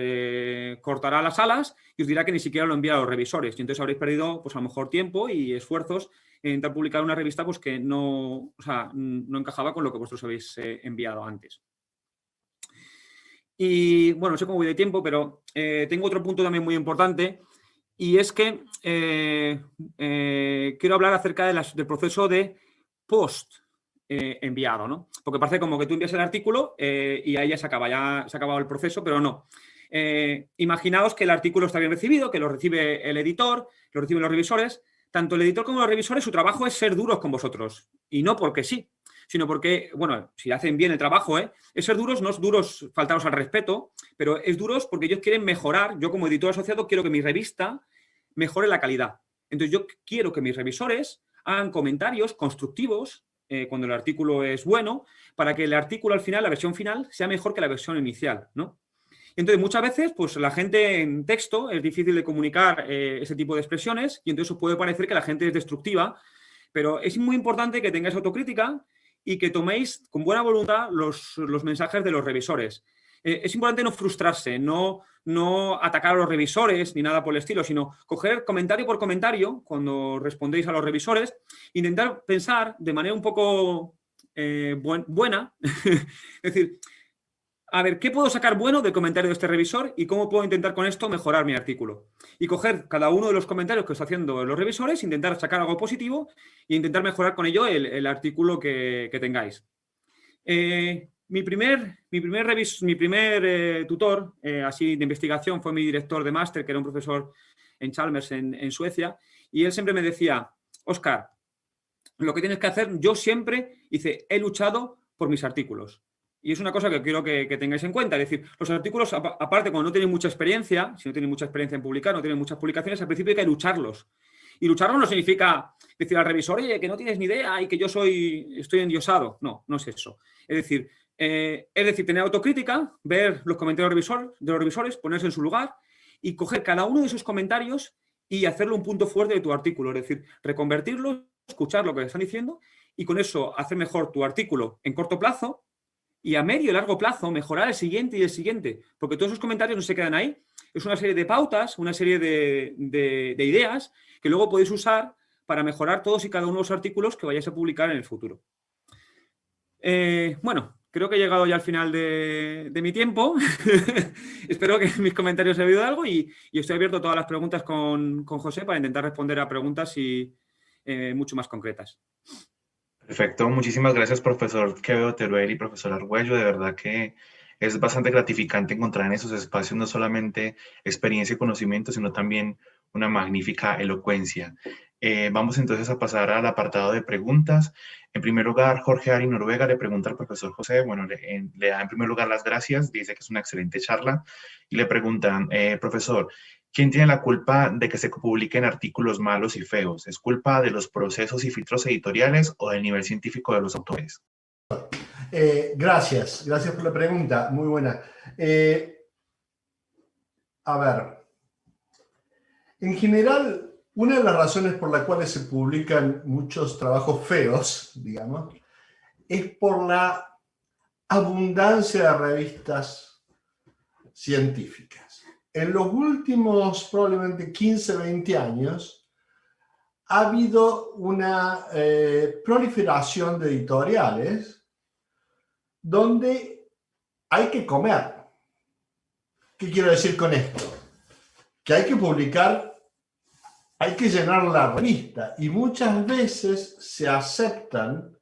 cortará las alas y os dirá que ni siquiera lo envía a los revisores. Y entonces habréis perdido, pues a lo mejor tiempo y esfuerzos en intentar publicar una revista pues, que no encajaba con lo que vosotros habéis enviado antes. Y bueno, no sé cómo voy de tiempo, pero tengo otro punto también muy importante, y es que quiero hablar acerca del proceso de post enviado, ¿no? Porque parece como que tú envías el artículo y ahí ya se ha acabado el proceso, pero no. Imaginaos que el artículo está bien recibido, que lo recibe el editor, lo reciben los revisores. Tanto el editor como los revisores, su trabajo es ser duros con vosotros. Y no porque sí, sino porque, bueno, si hacen bien el trabajo, es ser duros, no es duros faltaros al respeto, pero es duros porque ellos quieren mejorar. Yo como editor asociado quiero que mi revista mejore la calidad. Entonces yo quiero que mis revisores hagan comentarios constructivos cuando el artículo es bueno, para que el artículo al final, la versión final, sea mejor que la versión inicial, ¿no? Entonces, muchas veces, pues la gente en texto es difícil de comunicar ese tipo de expresiones y entonces os puede parecer que la gente es destructiva, pero es muy importante que tengáis autocrítica y que toméis con buena voluntad los mensajes de los revisores. Es importante no frustrarse, no atacar a los revisores ni nada por el estilo, sino coger comentario por comentario cuando respondéis a los revisores, intentar pensar de manera un poco buena, es decir, a ver, ¿qué puedo sacar bueno del comentario de este revisor y cómo puedo intentar con esto mejorar mi artículo? Y coger cada uno de los comentarios que está haciendo los revisores, intentar sacar algo positivo e intentar mejorar con ello el artículo que tengáis. Mi primer tutor así de investigación fue mi director de máster, que era un profesor en Chalmers en Suecia, y él siempre me decía, Óscar, lo que tienes que hacer, yo siempre he luchado por mis artículos. Y es una cosa que quiero que tengáis en cuenta. Es decir, los artículos, aparte, cuando no tenéis mucha experiencia, si no tenéis mucha experiencia en publicar, no tenéis muchas publicaciones, al principio hay que lucharlos. Y lucharlos no significa decir al revisor, oye, que no tienes ni idea y que yo estoy endiosado. No, no es eso. Es decir, tener autocrítica, ver los comentarios de los revisores, ponerse en su lugar y coger cada uno de esos comentarios y hacerlo un punto fuerte de tu artículo. Es decir, reconvertirlo, escuchar lo que están diciendo y con eso hacer mejor tu artículo en corto plazo y a medio y largo plazo mejorar el siguiente y el siguiente, porque todos esos comentarios no se quedan ahí. Es una serie de pautas, una serie de ideas que luego podéis usar para mejorar todos y cada uno de los artículos que vayáis a publicar en el futuro. Bueno, creo que he llegado ya al final de mi tiempo. Espero que mis comentarios hayan ayudado algo y estoy abierto a todas las preguntas con José para intentar responder a preguntas mucho más concretas. Perfecto, muchísimas gracias, profesor Quevedo Teruel y profesor Argüello. De verdad que es bastante gratificante encontrar en esos espacios no solamente experiencia y conocimiento, sino también una magnífica elocuencia. Vamos entonces a pasar al apartado de preguntas. En primer lugar, Jorge Ari Noruega le pregunta al profesor José, bueno, le da en primer lugar las gracias, dice que es una excelente charla, y le preguntan, profesor, ¿quién tiene la culpa de que se publiquen artículos malos y feos? ¿Es culpa de los procesos y filtros editoriales o del nivel científico de los autores? Gracias por la pregunta, muy buena. A ver, en general, una de las razones por las cuales se publican muchos trabajos feos, digamos, es por la abundancia de revistas científicas. En los últimos probablemente 15, 20 años ha habido una proliferación de editoriales donde hay que comer. ¿Qué quiero decir con esto? Que hay que publicar, hay que llenar la revista y muchas veces se aceptan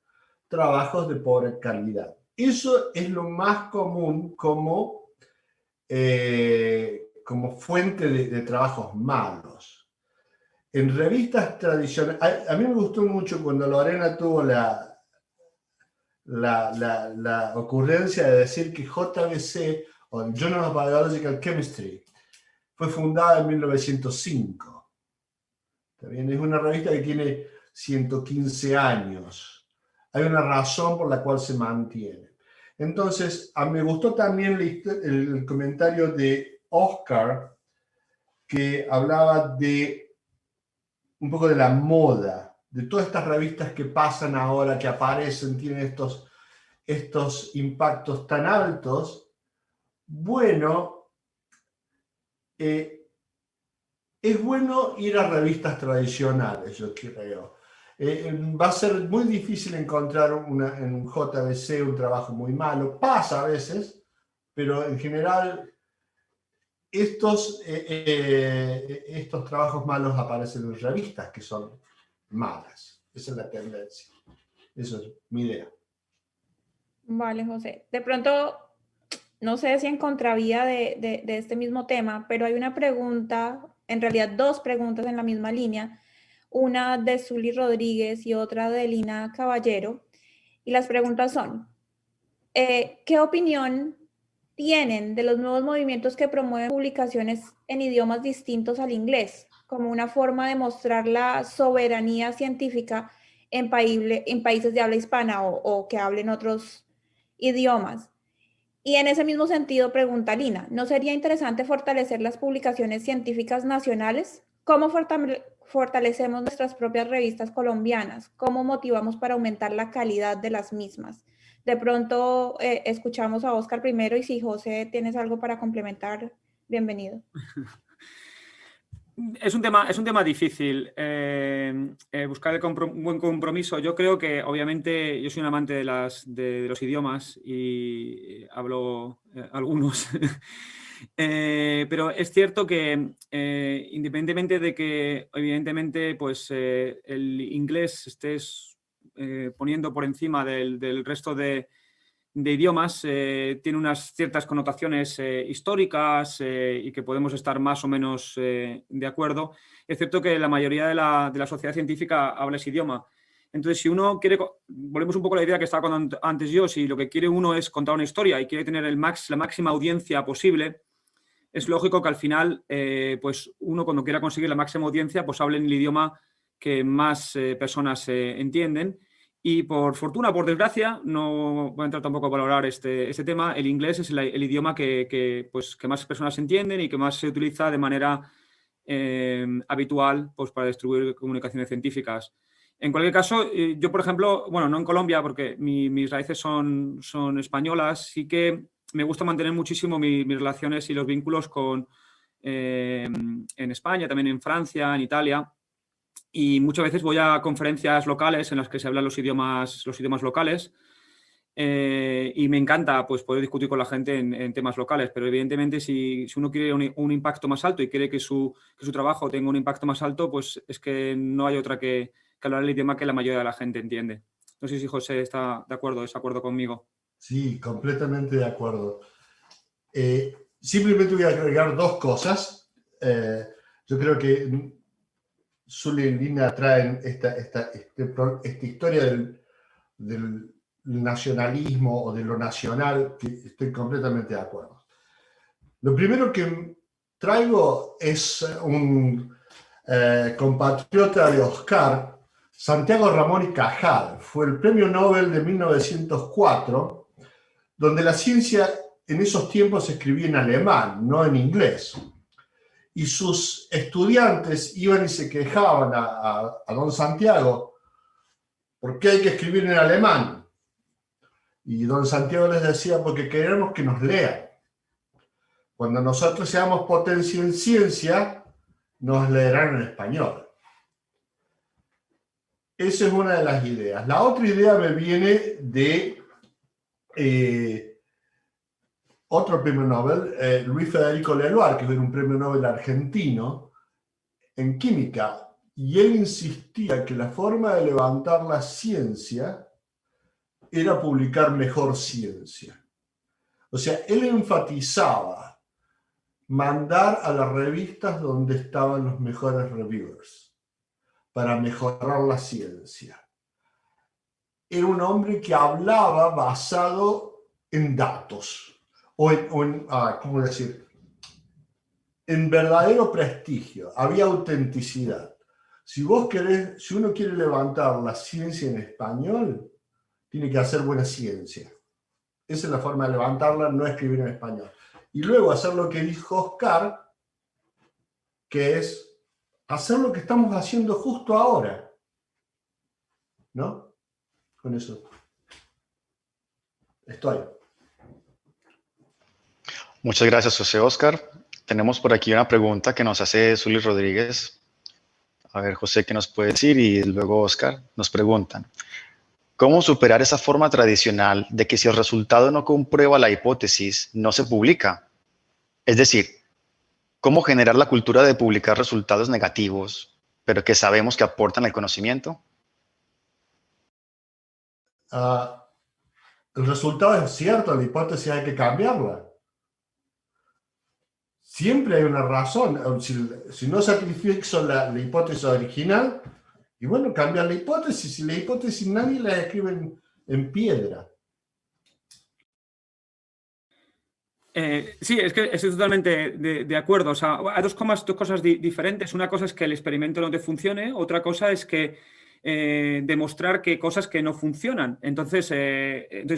trabajos de pobre calidad. Eso es lo más común como fuente de trabajos malos. En revistas tradicionales, a mí me gustó mucho cuando Lorena tuvo la ocurrencia de decir que JBC, o Journal of Biological Chemistry, fue fundada en 1905. También es una revista que tiene 115 años. Hay una razón por la cual se mantiene. Entonces, a mí me gustó también el comentario de Óscar, que hablaba de un poco de la moda, de todas estas revistas que pasan ahora, que aparecen, tienen estos impactos tan altos. Bueno, es bueno ir a revistas tradicionales, yo creo. Va a ser muy difícil encontrar en un JBC un trabajo muy malo. Pasa a veces, pero en general estos trabajos malos aparecen en revistas que son malas. Esa es la tendencia. Eso es mi idea. Vale, José. De pronto, no sé si en contravía de este mismo tema, pero hay una pregunta, en realidad dos preguntas en la misma línea, una de Zuli Rodríguez y otra de Lina Caballero. Y las preguntas son, ¿qué opinión tienen de los nuevos movimientos que promueven publicaciones en idiomas distintos al inglés, como una forma de mostrar la soberanía científica en países de habla hispana o que hablen otros idiomas? Y en ese mismo sentido, pregunta Lina, ¿no sería interesante fortalecer las publicaciones científicas nacionales? ¿Cómo fortalecemos nuestras propias revistas colombianas? ¿Cómo motivamos para aumentar la calidad de las mismas? De pronto escuchamos a Óscar primero y si José tienes algo para complementar, bienvenido. Es un tema difícil, buscar un buen compromiso. Yo creo que, obviamente, yo soy un amante de los idiomas y hablo algunos, pero es cierto que, independientemente de que, evidentemente, pues, el inglés estés poniendo por encima del resto de idiomas, tiene unas ciertas connotaciones históricas y que podemos estar más o menos de acuerdo, excepto que la mayoría de la sociedad científica habla ese idioma. Entonces, si uno quiere, volvemos un poco a la idea que estaba contando antes yo, si lo que quiere uno es contar una historia y quiere tener la máxima audiencia posible, es lógico que al final, pues uno cuando quiera conseguir la máxima audiencia, pues hable en el idioma que más personas entienden. Y por fortuna o por desgracia, no voy a entrar tampoco a valorar este tema, el inglés es el idioma que más personas entienden y que más se utiliza de manera habitual, pues, para distribuir comunicaciones científicas. En cualquier caso, yo, por ejemplo, bueno, no en Colombia porque mis raíces son españolas, sí que me gusta mantener muchísimo mis relaciones y los vínculos en España, también en Francia, en Italia. Y muchas veces voy a conferencias locales en las que se hablan los idiomas locales y me encanta, pues, poder discutir con la gente en temas locales, pero evidentemente si uno quiere un impacto más alto y quiere que su trabajo tenga un impacto más alto, pues es que no hay otra que hablar el idioma que la mayoría de la gente entiende. No sé si José está de acuerdo conmigo. Sí, completamente de acuerdo. Simplemente voy a agregar dos cosas. Yo creo que Zuli y Lina traen esta historia del nacionalismo o de lo nacional, que estoy completamente de acuerdo. Lo primero que traigo es un compatriota de Oscar, Santiago Ramón y Cajal. Fue el premio Nobel de 1904, donde la ciencia en esos tiempos se escribía en alemán, no en inglés. Y sus estudiantes iban y se quejaban a don Santiago, ¿por qué hay que escribir en alemán? Y don Santiago les decía, porque queremos que nos lean. Cuando nosotros seamos potencia en ciencia, nos leerán en español. Esa es una de las ideas. La otra idea me viene de otro premio Nobel, Luis Federico Leloir, que era un premio Nobel argentino en química, y él insistía que la forma de levantar la ciencia era publicar mejor ciencia. O sea, él enfatizaba mandar a las revistas donde estaban los mejores reviewers para mejorar la ciencia. Era un hombre que hablaba basado en datos. ¿Cómo decir? En verdadero prestigio, había autenticidad. Si uno quiere levantar la ciencia en español, tiene que hacer buena ciencia. Esa es la forma de levantarla, no escribir en español. Y luego hacer lo que dijo Oscar, que es hacer lo que estamos haciendo justo ahora. ¿No? Con eso estoy. Muchas gracias, José Óscar. Tenemos por aquí una pregunta que nos hace Zuli Rodríguez. A ver, José, ¿qué nos puede decir? Y luego Óscar nos preguntan. ¿Cómo superar esa forma tradicional de que si el resultado no comprueba la hipótesis, no se publica? Es decir, ¿cómo generar la cultura de publicar resultados negativos, pero que sabemos que aportan al conocimiento? El resultado es cierto, la hipótesis hay que cambiarla. Siempre hay una razón. Si no satisfizo la hipótesis original, y bueno, cambiar la hipótesis. Y la hipótesis nadie la escribe en piedra. Sí, es que estoy totalmente de acuerdo. O sea, hay dos cosas diferentes. Una cosa es que el experimento no te funcione, otra cosa es que demostrar que cosas que no funcionan. Entonces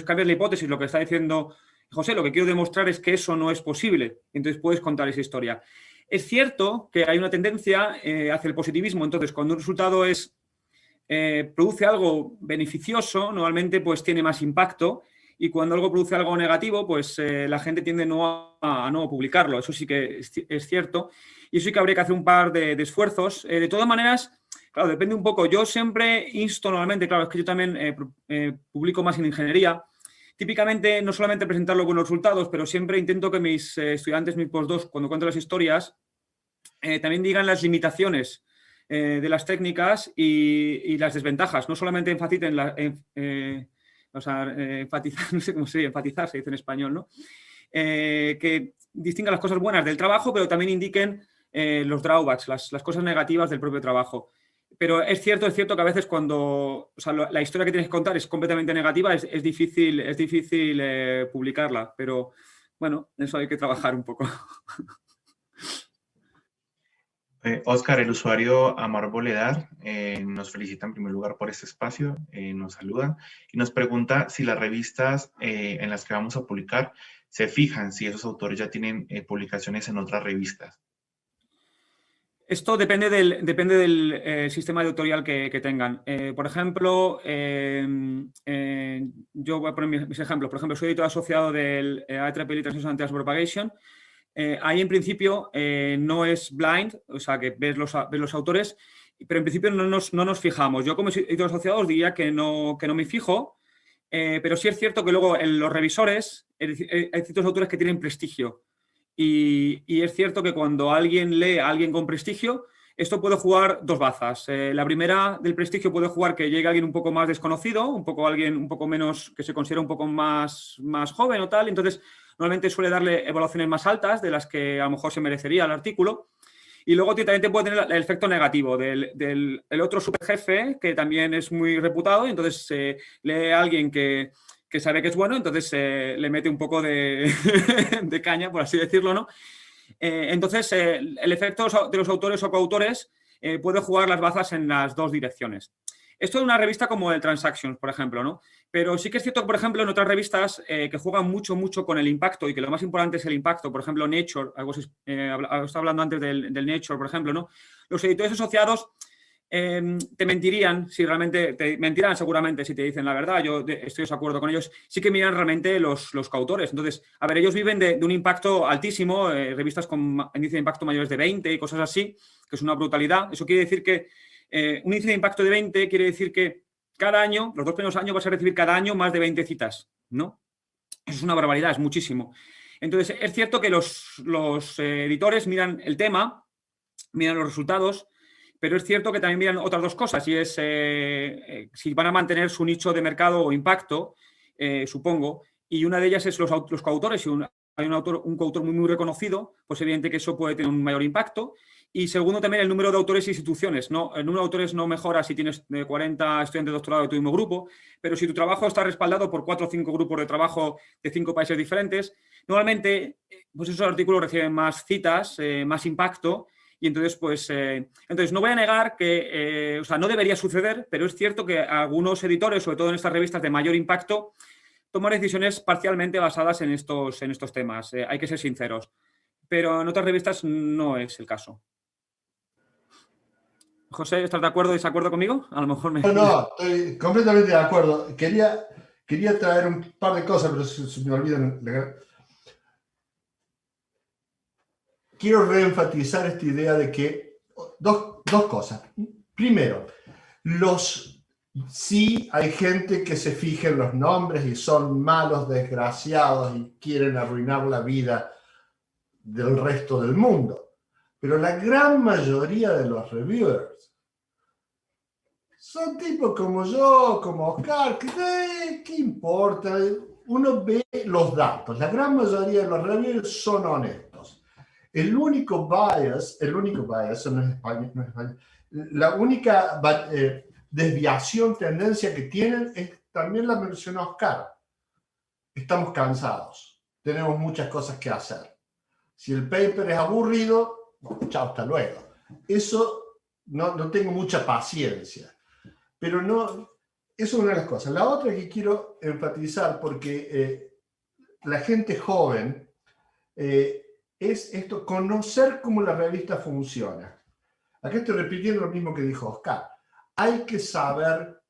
cambias la hipótesis. Lo que está diciendo José, lo que quiero demostrar es que eso no es posible. Entonces puedes contar esa historia. Es cierto que hay una tendencia hacia el positivismo. Entonces, cuando un resultado produce algo beneficioso, normalmente pues tiene más impacto. Y cuando algo produce algo negativo, pues la gente tiende a no publicarlo. Eso sí que es cierto. Y eso sí que habría que hacer un par de esfuerzos. De todas maneras, claro, depende un poco. Yo siempre insto normalmente, claro, es que yo también publico más en ingeniería. Típicamente, no solamente presentarlo con los resultados, pero siempre intento que mis estudiantes, mis postdocs, cuando cuento las historias, también digan las limitaciones de las técnicas y las desventajas. No solamente enfatizar, enfatizar, no sé cómo se dice, enfatizar, se dice en español, ¿no? Que distingan las cosas buenas del trabajo, pero también indiquen los drawbacks, las cosas negativas del propio trabajo. Pero es cierto que a veces cuando la historia que tienes que contar es completamente negativa, es difícil publicarla. Pero bueno, eso hay que trabajar un poco. Oscar, el usuario Amar Boledar nos felicita en primer lugar por este espacio, nos saluda y nos pregunta si las revistas en las que vamos a publicar se fijan si esos autores ya tienen publicaciones en otras revistas. Esto depende del sistema editorial que tengan. Por ejemplo, yo voy a poner mis ejemplos. Por ejemplo, soy editor asociado del IEEE Translation and Transfer Propagation. Ahí, en principio, no es blind, o sea, que ves los autores, pero en principio no nos fijamos. Yo, como editor asociado, os diría que no me fijo, pero sí es cierto que luego en los revisores hay ciertos autores que tienen prestigio. Y es cierto que cuando alguien lee a alguien con prestigio, esto puede jugar dos bazas. La primera del prestigio puede jugar que llegue alguien un poco más desconocido, alguien un poco menos, que se considera un poco más joven o tal. Entonces, normalmente suele darle evaluaciones más altas de las que a lo mejor se merecería el artículo. Y luego también te puede tener el efecto negativo del otro superjefe, que también es muy reputado, y entonces lee a alguien que sabe que es bueno, entonces le mete un poco de caña, por así decirlo, ¿no? Entonces, el efecto de los autores o coautores puede jugar las bazas en las dos direcciones. Esto es una revista como el Transactions, por ejemplo, ¿no? Pero sí que es cierto que, por ejemplo, en otras revistas que juegan mucho con el impacto y que lo más importante es el impacto, por ejemplo, Nature, estaba hablando antes del Nature, por ejemplo, ¿no? Los editores asociados te mentirían seguramente si te dicen la verdad. Yo estoy de acuerdo con ellos. Sí que miran realmente los coautores. Entonces, a ver, ellos viven de un impacto altísimo, revistas con índice de impacto mayores de 20 y cosas así, que es una brutalidad. Eso quiere decir que un índice de impacto de 20 quiere decir que cada año, los 2 primeros años, vas a recibir cada año más de 20 citas, ¿no? Eso es una barbaridad, es muchísimo. Entonces, es cierto que los editores miran el tema, miran los resultados, pero es cierto que también miran otras dos cosas, y es si van a mantener su nicho de mercado o impacto, supongo, y una de ellas es los coautores. Si hay un coautor muy reconocido, pues evidente que eso puede tener un mayor impacto. Y segundo, también el número de autores e instituciones, ¿no? El número de autores no mejora si tienes 40 estudiantes de doctorado de tu mismo grupo, pero si tu trabajo está respaldado por 4 o 5 grupos de trabajo de 5 países diferentes, normalmente pues esos artículos reciben más citas, más impacto. Y entonces, entonces no voy a negar que, no debería suceder, pero es cierto que algunos editores, sobre todo en estas revistas de mayor impacto, toman decisiones parcialmente basadas en estos temas. Hay que ser sinceros. Pero en otras revistas no es el caso. José, ¿estás de acuerdo o desacuerdo conmigo? A lo mejor No, estoy completamente de acuerdo. Quería traer un par de cosas, pero se me olvidan. Quiero reenfatizar esta idea de que dos cosas. Primero, los Sí, hay gente que se fija en los nombres y son malos, desgraciados y quieren arruinar la vida del resto del mundo. Pero la gran mayoría de los reviewers son tipos como yo, como Oscar, ¿qué importa? Uno ve los datos. La gran mayoría de los reviewers son honestos. El único bias, eso no es español, la única desviación, tendencia que tienen es, también la mencionó Oscar. Estamos cansados, tenemos muchas cosas que hacer. Si el paper es aburrido, bueno, chao, hasta luego. Eso no tengo mucha paciencia. Pero no, eso es una de las cosas. La otra que quiero enfatizar, porque la gente joven, es esto, conocer cómo la revista funciona. Acá estoy repitiendo lo mismo que dijo Oscar. Hay que saber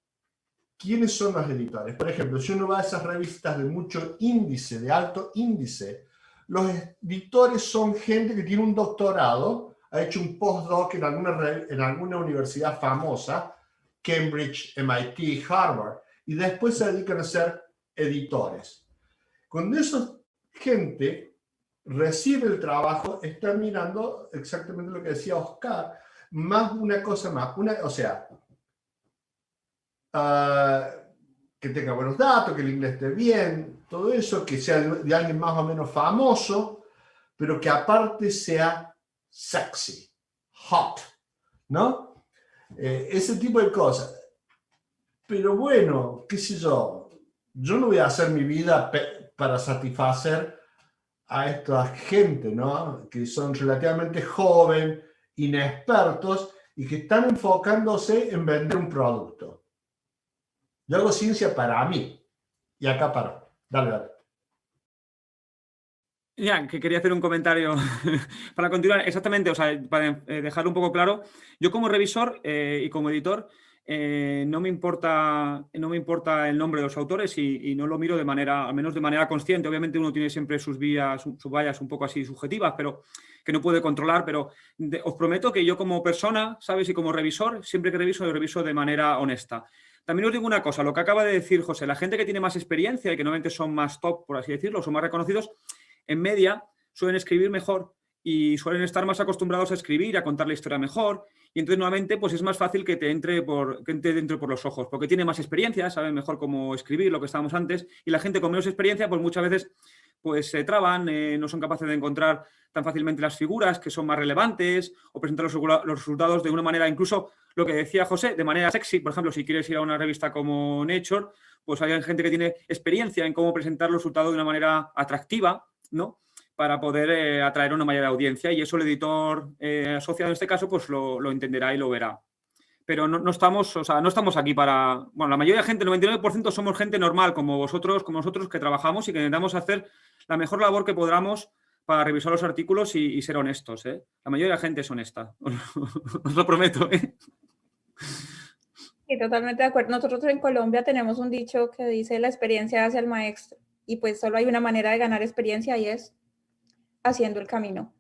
quiénes son los editores. Por ejemplo, si uno va a esas revistas de mucho índice, de alto índice, los editores son gente que tiene un doctorado, ha hecho un postdoc en alguna universidad famosa, Cambridge, MIT, Harvard, y después se dedican a ser editores. Cuando esa gente recibe el trabajo, está mirando exactamente lo que decía Oscar, más una cosa más, o sea, que tenga buenos datos, que el inglés esté bien, todo eso, que sea de alguien más o menos famoso, pero que aparte sea sexy, hot, ¿no? Ese tipo de cosas. Pero bueno, qué sé yo no voy a hacer mi vida para satisfacer a esta gente, ¿no? Que son relativamente jóvenes, inexpertos y que están enfocándose en vender un producto. Yo hago ciencia para mí. Y acá paro. Dale. Ya, que quería hacer un comentario para continuar. Exactamente, o sea, para dejarlo un poco claro, yo como revisor y como editor no me importa el nombre de los autores y no lo miro de manera, al menos de manera consciente. Obviamente uno tiene siempre sus vías, sus vallas un poco así subjetivas, pero que no puede controlar, pero os prometo que yo como persona, ¿sabes? Y como revisor, siempre que reviso, lo reviso de manera honesta. También os digo una cosa, lo que acaba de decir José, la gente que tiene más experiencia y que normalmente son más top, por así decirlo, son más reconocidos, en media suelen escribir mejor y suelen estar más acostumbrados a escribir, a contar la historia mejor, y entonces nuevamente pues es más fácil que te entre dentro por los ojos, porque tiene más experiencia, saben mejor cómo escribir, lo que estábamos antes, y la gente con menos experiencia pues muchas veces pues se traban, no son capaces de encontrar tan fácilmente las figuras que son más relevantes o presentar los resultados de una manera, incluso lo que decía José, de manera sexy. Por ejemplo, si quieres ir a una revista como Nature, pues hay gente que tiene experiencia en cómo presentar los resultados de una manera atractiva, ¿no? Para poder atraer una mayor audiencia, y eso el editor asociado en este caso pues lo entenderá y lo verá. Pero no estamos aquí para... Bueno, la mayoría de gente, el 99% somos gente normal, como vosotros, como nosotros, que trabajamos y que intentamos hacer la mejor labor que podamos para revisar los artículos y ser honestos, ¿eh? La mayoría de la gente es honesta, os lo prometo, ¿eh? Sí, totalmente de acuerdo. Nosotros en Colombia tenemos un dicho que dice: la experiencia hace al maestro, y pues solo hay una manera de ganar experiencia y es haciendo el camino.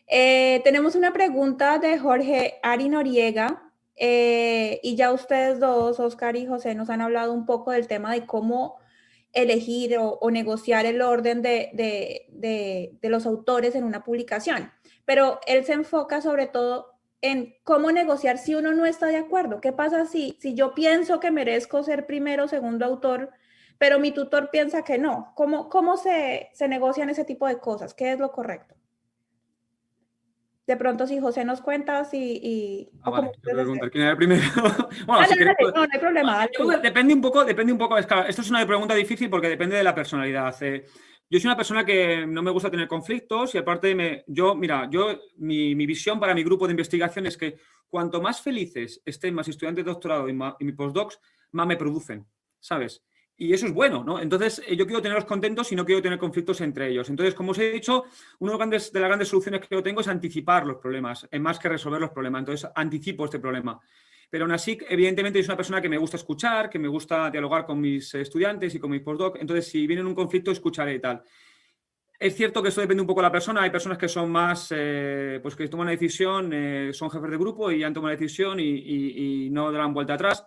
Tenemos una pregunta de Jorge Ari Noriega, y ya ustedes dos, Oscar y José, nos han hablado un poco del tema de cómo elegir o negociar el orden de los autores en una publicación, pero él se enfoca sobre todo en cómo negociar si uno no está de acuerdo. ¿Qué pasa si yo pienso que merezco ser primero o segundo autor, pero mi tutor piensa que no? ¿Cómo se negocian ese tipo de cosas? ¿Qué es lo correcto? De pronto, si José nos cuenta, vale, te voy a preguntar quién era el primero. Bueno, si querés, no hay problema. Depende un poco. Es claro, esto es una pregunta difícil porque depende de la personalidad. Yo soy una persona que no me gusta tener conflictos y aparte mi visión para mi grupo de investigación es que cuanto más felices estén mis estudiantes de doctorado y mis postdocs, más me producen, ¿sabes? Y eso es bueno, ¿no? Entonces, yo quiero tenerlos contentos y no quiero tener conflictos entre ellos. Entonces, como os he dicho, una de las grandes soluciones que yo tengo es anticipar los problemas, más que resolver los problemas. Entonces, anticipo este problema. Pero aún así, evidentemente, soy una persona que me gusta escuchar, que me gusta dialogar con mis estudiantes y con mis postdocs. Entonces, si viene un conflicto, escucharé y tal. Es cierto que esto depende un poco de la persona. Hay personas que son más, pues que toman una decisión, son jefes de grupo y han tomado una decisión y no darán vuelta atrás.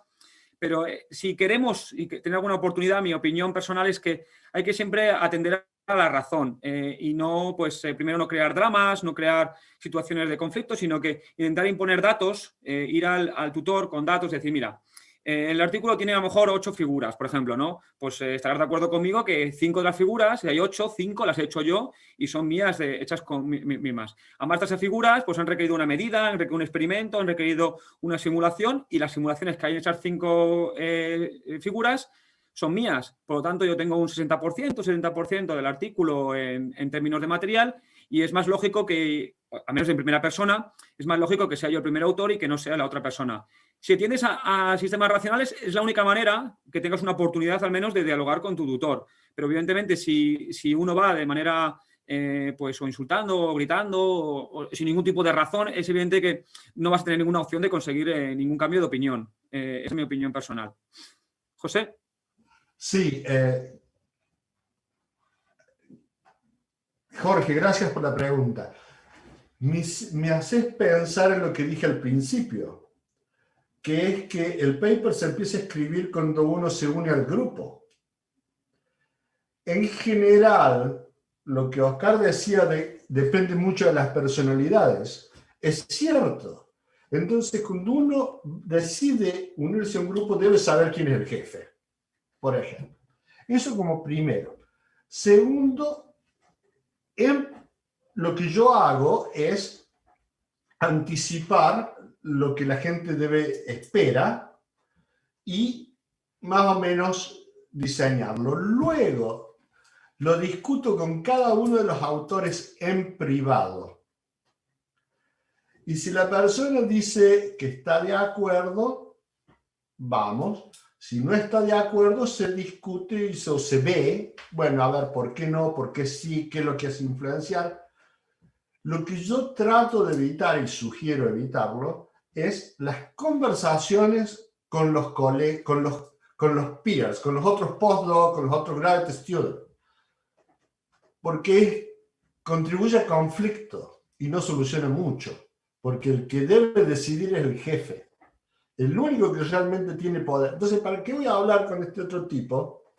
pero si queremos y tener alguna oportunidad, mi opinión personal es que hay que siempre atender a la razón y no, pues, primero no crear dramas, no crear situaciones de conflicto, sino que intentar imponer datos, ir al tutor con datos, decir, mira, el artículo tiene a lo mejor 8 figuras, por ejemplo, ¿no? Pues estarás de acuerdo conmigo que 5 de las figuras, si hay 8, 5 las he hecho yo y son mías, hechas con mismas. Además de esas figuras, pues han requerido una medida, han requerido un experimento, han requerido una simulación y las simulaciones que hay en esas 5 figuras son mías. Por lo tanto, yo tengo un 60%, 70% del artículo en términos de material y es más lógico que, al menos en primera persona, es más lógico que sea yo el primer autor y que no sea la otra persona. Si atiendes a sistemas racionales, es la única manera que tengas una oportunidad al menos de dialogar con tu tutor. Pero evidentemente, si uno va de manera pues o insultando o gritando o sin ningún tipo de razón, es evidente que no vas a tener ninguna opción de conseguir ningún cambio de opinión. Es mi opinión personal. José. Sí. Jorge, gracias por la pregunta. Me haces pensar en lo que dije al principio, que es que el paper se empieza a escribir cuando uno se une al grupo. En general, lo que Oscar decía depende mucho de las personalidades. Es cierto. Entonces, cuando uno decide unirse a un grupo, debe saber quién es el jefe, por ejemplo. Eso como primero. Segundo, lo que yo hago es anticipar lo que la gente espera y más o menos diseñarlo. Luego lo discuto con cada uno de los autores en privado. Y si la persona dice que está de acuerdo, vamos. Si no está de acuerdo, se discute o se ve, bueno, a ver, ¿por qué no? ¿Por qué sí? ¿Qué es lo que hace influenciar? Lo que yo trato de evitar y sugiero evitarlo es las conversaciones con los peers, con los otros postdocs, con los otros graduate students, porque contribuye a conflicto y no soluciona mucho, porque el que debe decidir es el jefe, el único que realmente tiene poder. Entonces, ¿para qué voy a hablar con este otro tipo?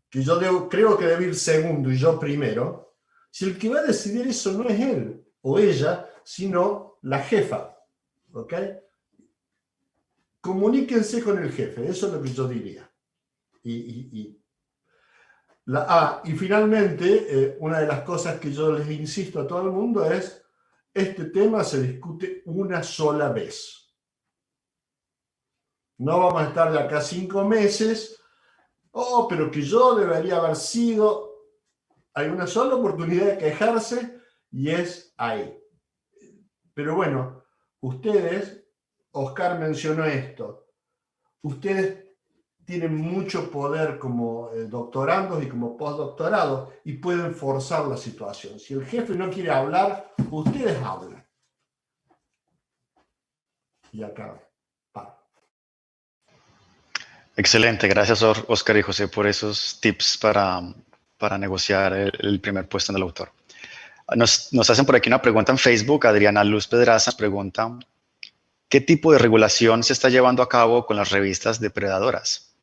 Que yo creo que debe ir segundo y yo primero, si el que va a decidir eso no es él o ella, sino la jefa. ¿Ok? Comuníquense con el jefe, eso es lo que yo diría. Y finalmente, una de las cosas que yo les insisto a todo el mundo es, este tema se discute una sola vez. No vamos a estar de acá 5 meses, pero que yo debería haber sido... Hay una sola oportunidad de quejarse y es ahí. Pero bueno, ustedes, Oscar mencionó esto, ustedes tienen mucho poder como doctorandos y como postdoctorados y pueden forzar la situación. Si el jefe no quiere hablar, ustedes hablan. Y acá. Excelente, gracias Oscar y José por esos tips para negociar el primer puesto en el autor. Nos hacen por aquí una pregunta en Facebook. Adriana Luz Pedraza pregunta, ¿qué tipo de regulación se está llevando a cabo con las revistas depredadoras?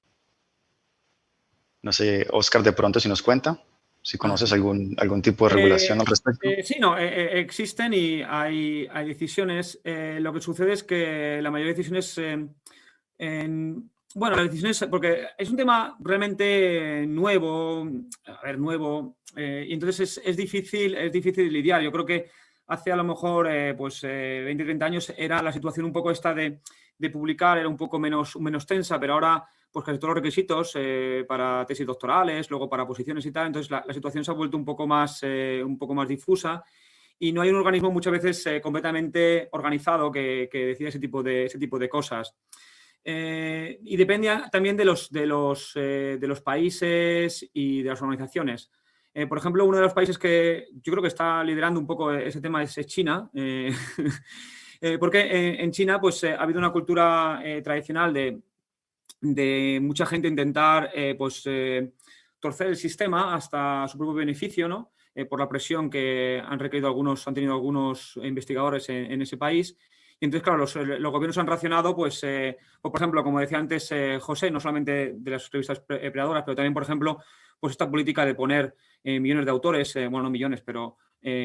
No sé, Oscar, de pronto si nos cuenta, si conoces algún tipo de regulación al respecto. Sí, no, existen y hay decisiones. Lo que sucede es que la mayoría de decisiones... Bueno, las decisiones, porque es un tema realmente nuevo, y entonces es difícil lidiar. Yo creo que hace a lo mejor 20, 30 años era la situación un poco esta de publicar, era un poco menos tensa, pero ahora pues casi todos los requisitos para tesis doctorales, luego para posiciones y tal, entonces la situación se ha vuelto un poco más difusa y no hay un organismo muchas veces completamente organizado que decida ese tipo de cosas. Y depende también de los países y de las organizaciones. Por ejemplo, uno de los países que yo creo que está liderando un poco ese tema es China, porque en China pues, ha habido una cultura tradicional de mucha gente intentar torcer el sistema hasta su propio beneficio, ¿no? Por la presión que han tenido algunos investigadores en ese país. Y entonces, claro, los gobiernos han racionado, pues, por ejemplo, como decía antes José, no solamente de las revistas predadoras, pero también, por ejemplo, pues esta política de poner millones de autores, bueno, no millones, pero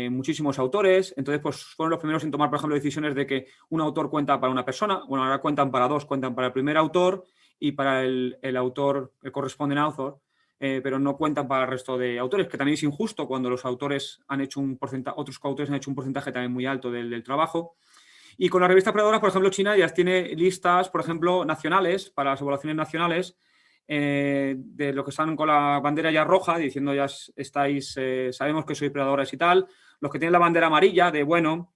muchísimos autores. Entonces, pues fueron los primeros en tomar, por ejemplo, decisiones de que un autor cuenta para una persona. Bueno, ahora cuentan para dos, cuentan para el primer autor y para el autor, el corresponding author, pero no cuentan para el resto de autores, que también es injusto cuando los autores han hecho un porcentaje, otros coautores han hecho un porcentaje también muy alto del trabajo. Y con las revistas predadoras, por ejemplo, China ya tiene listas, por ejemplo, nacionales, para las evaluaciones nacionales, de lo que están con la bandera ya roja, diciendo ya estáis, sabemos que sois predadores y tal. Los que tienen la bandera amarilla, de bueno,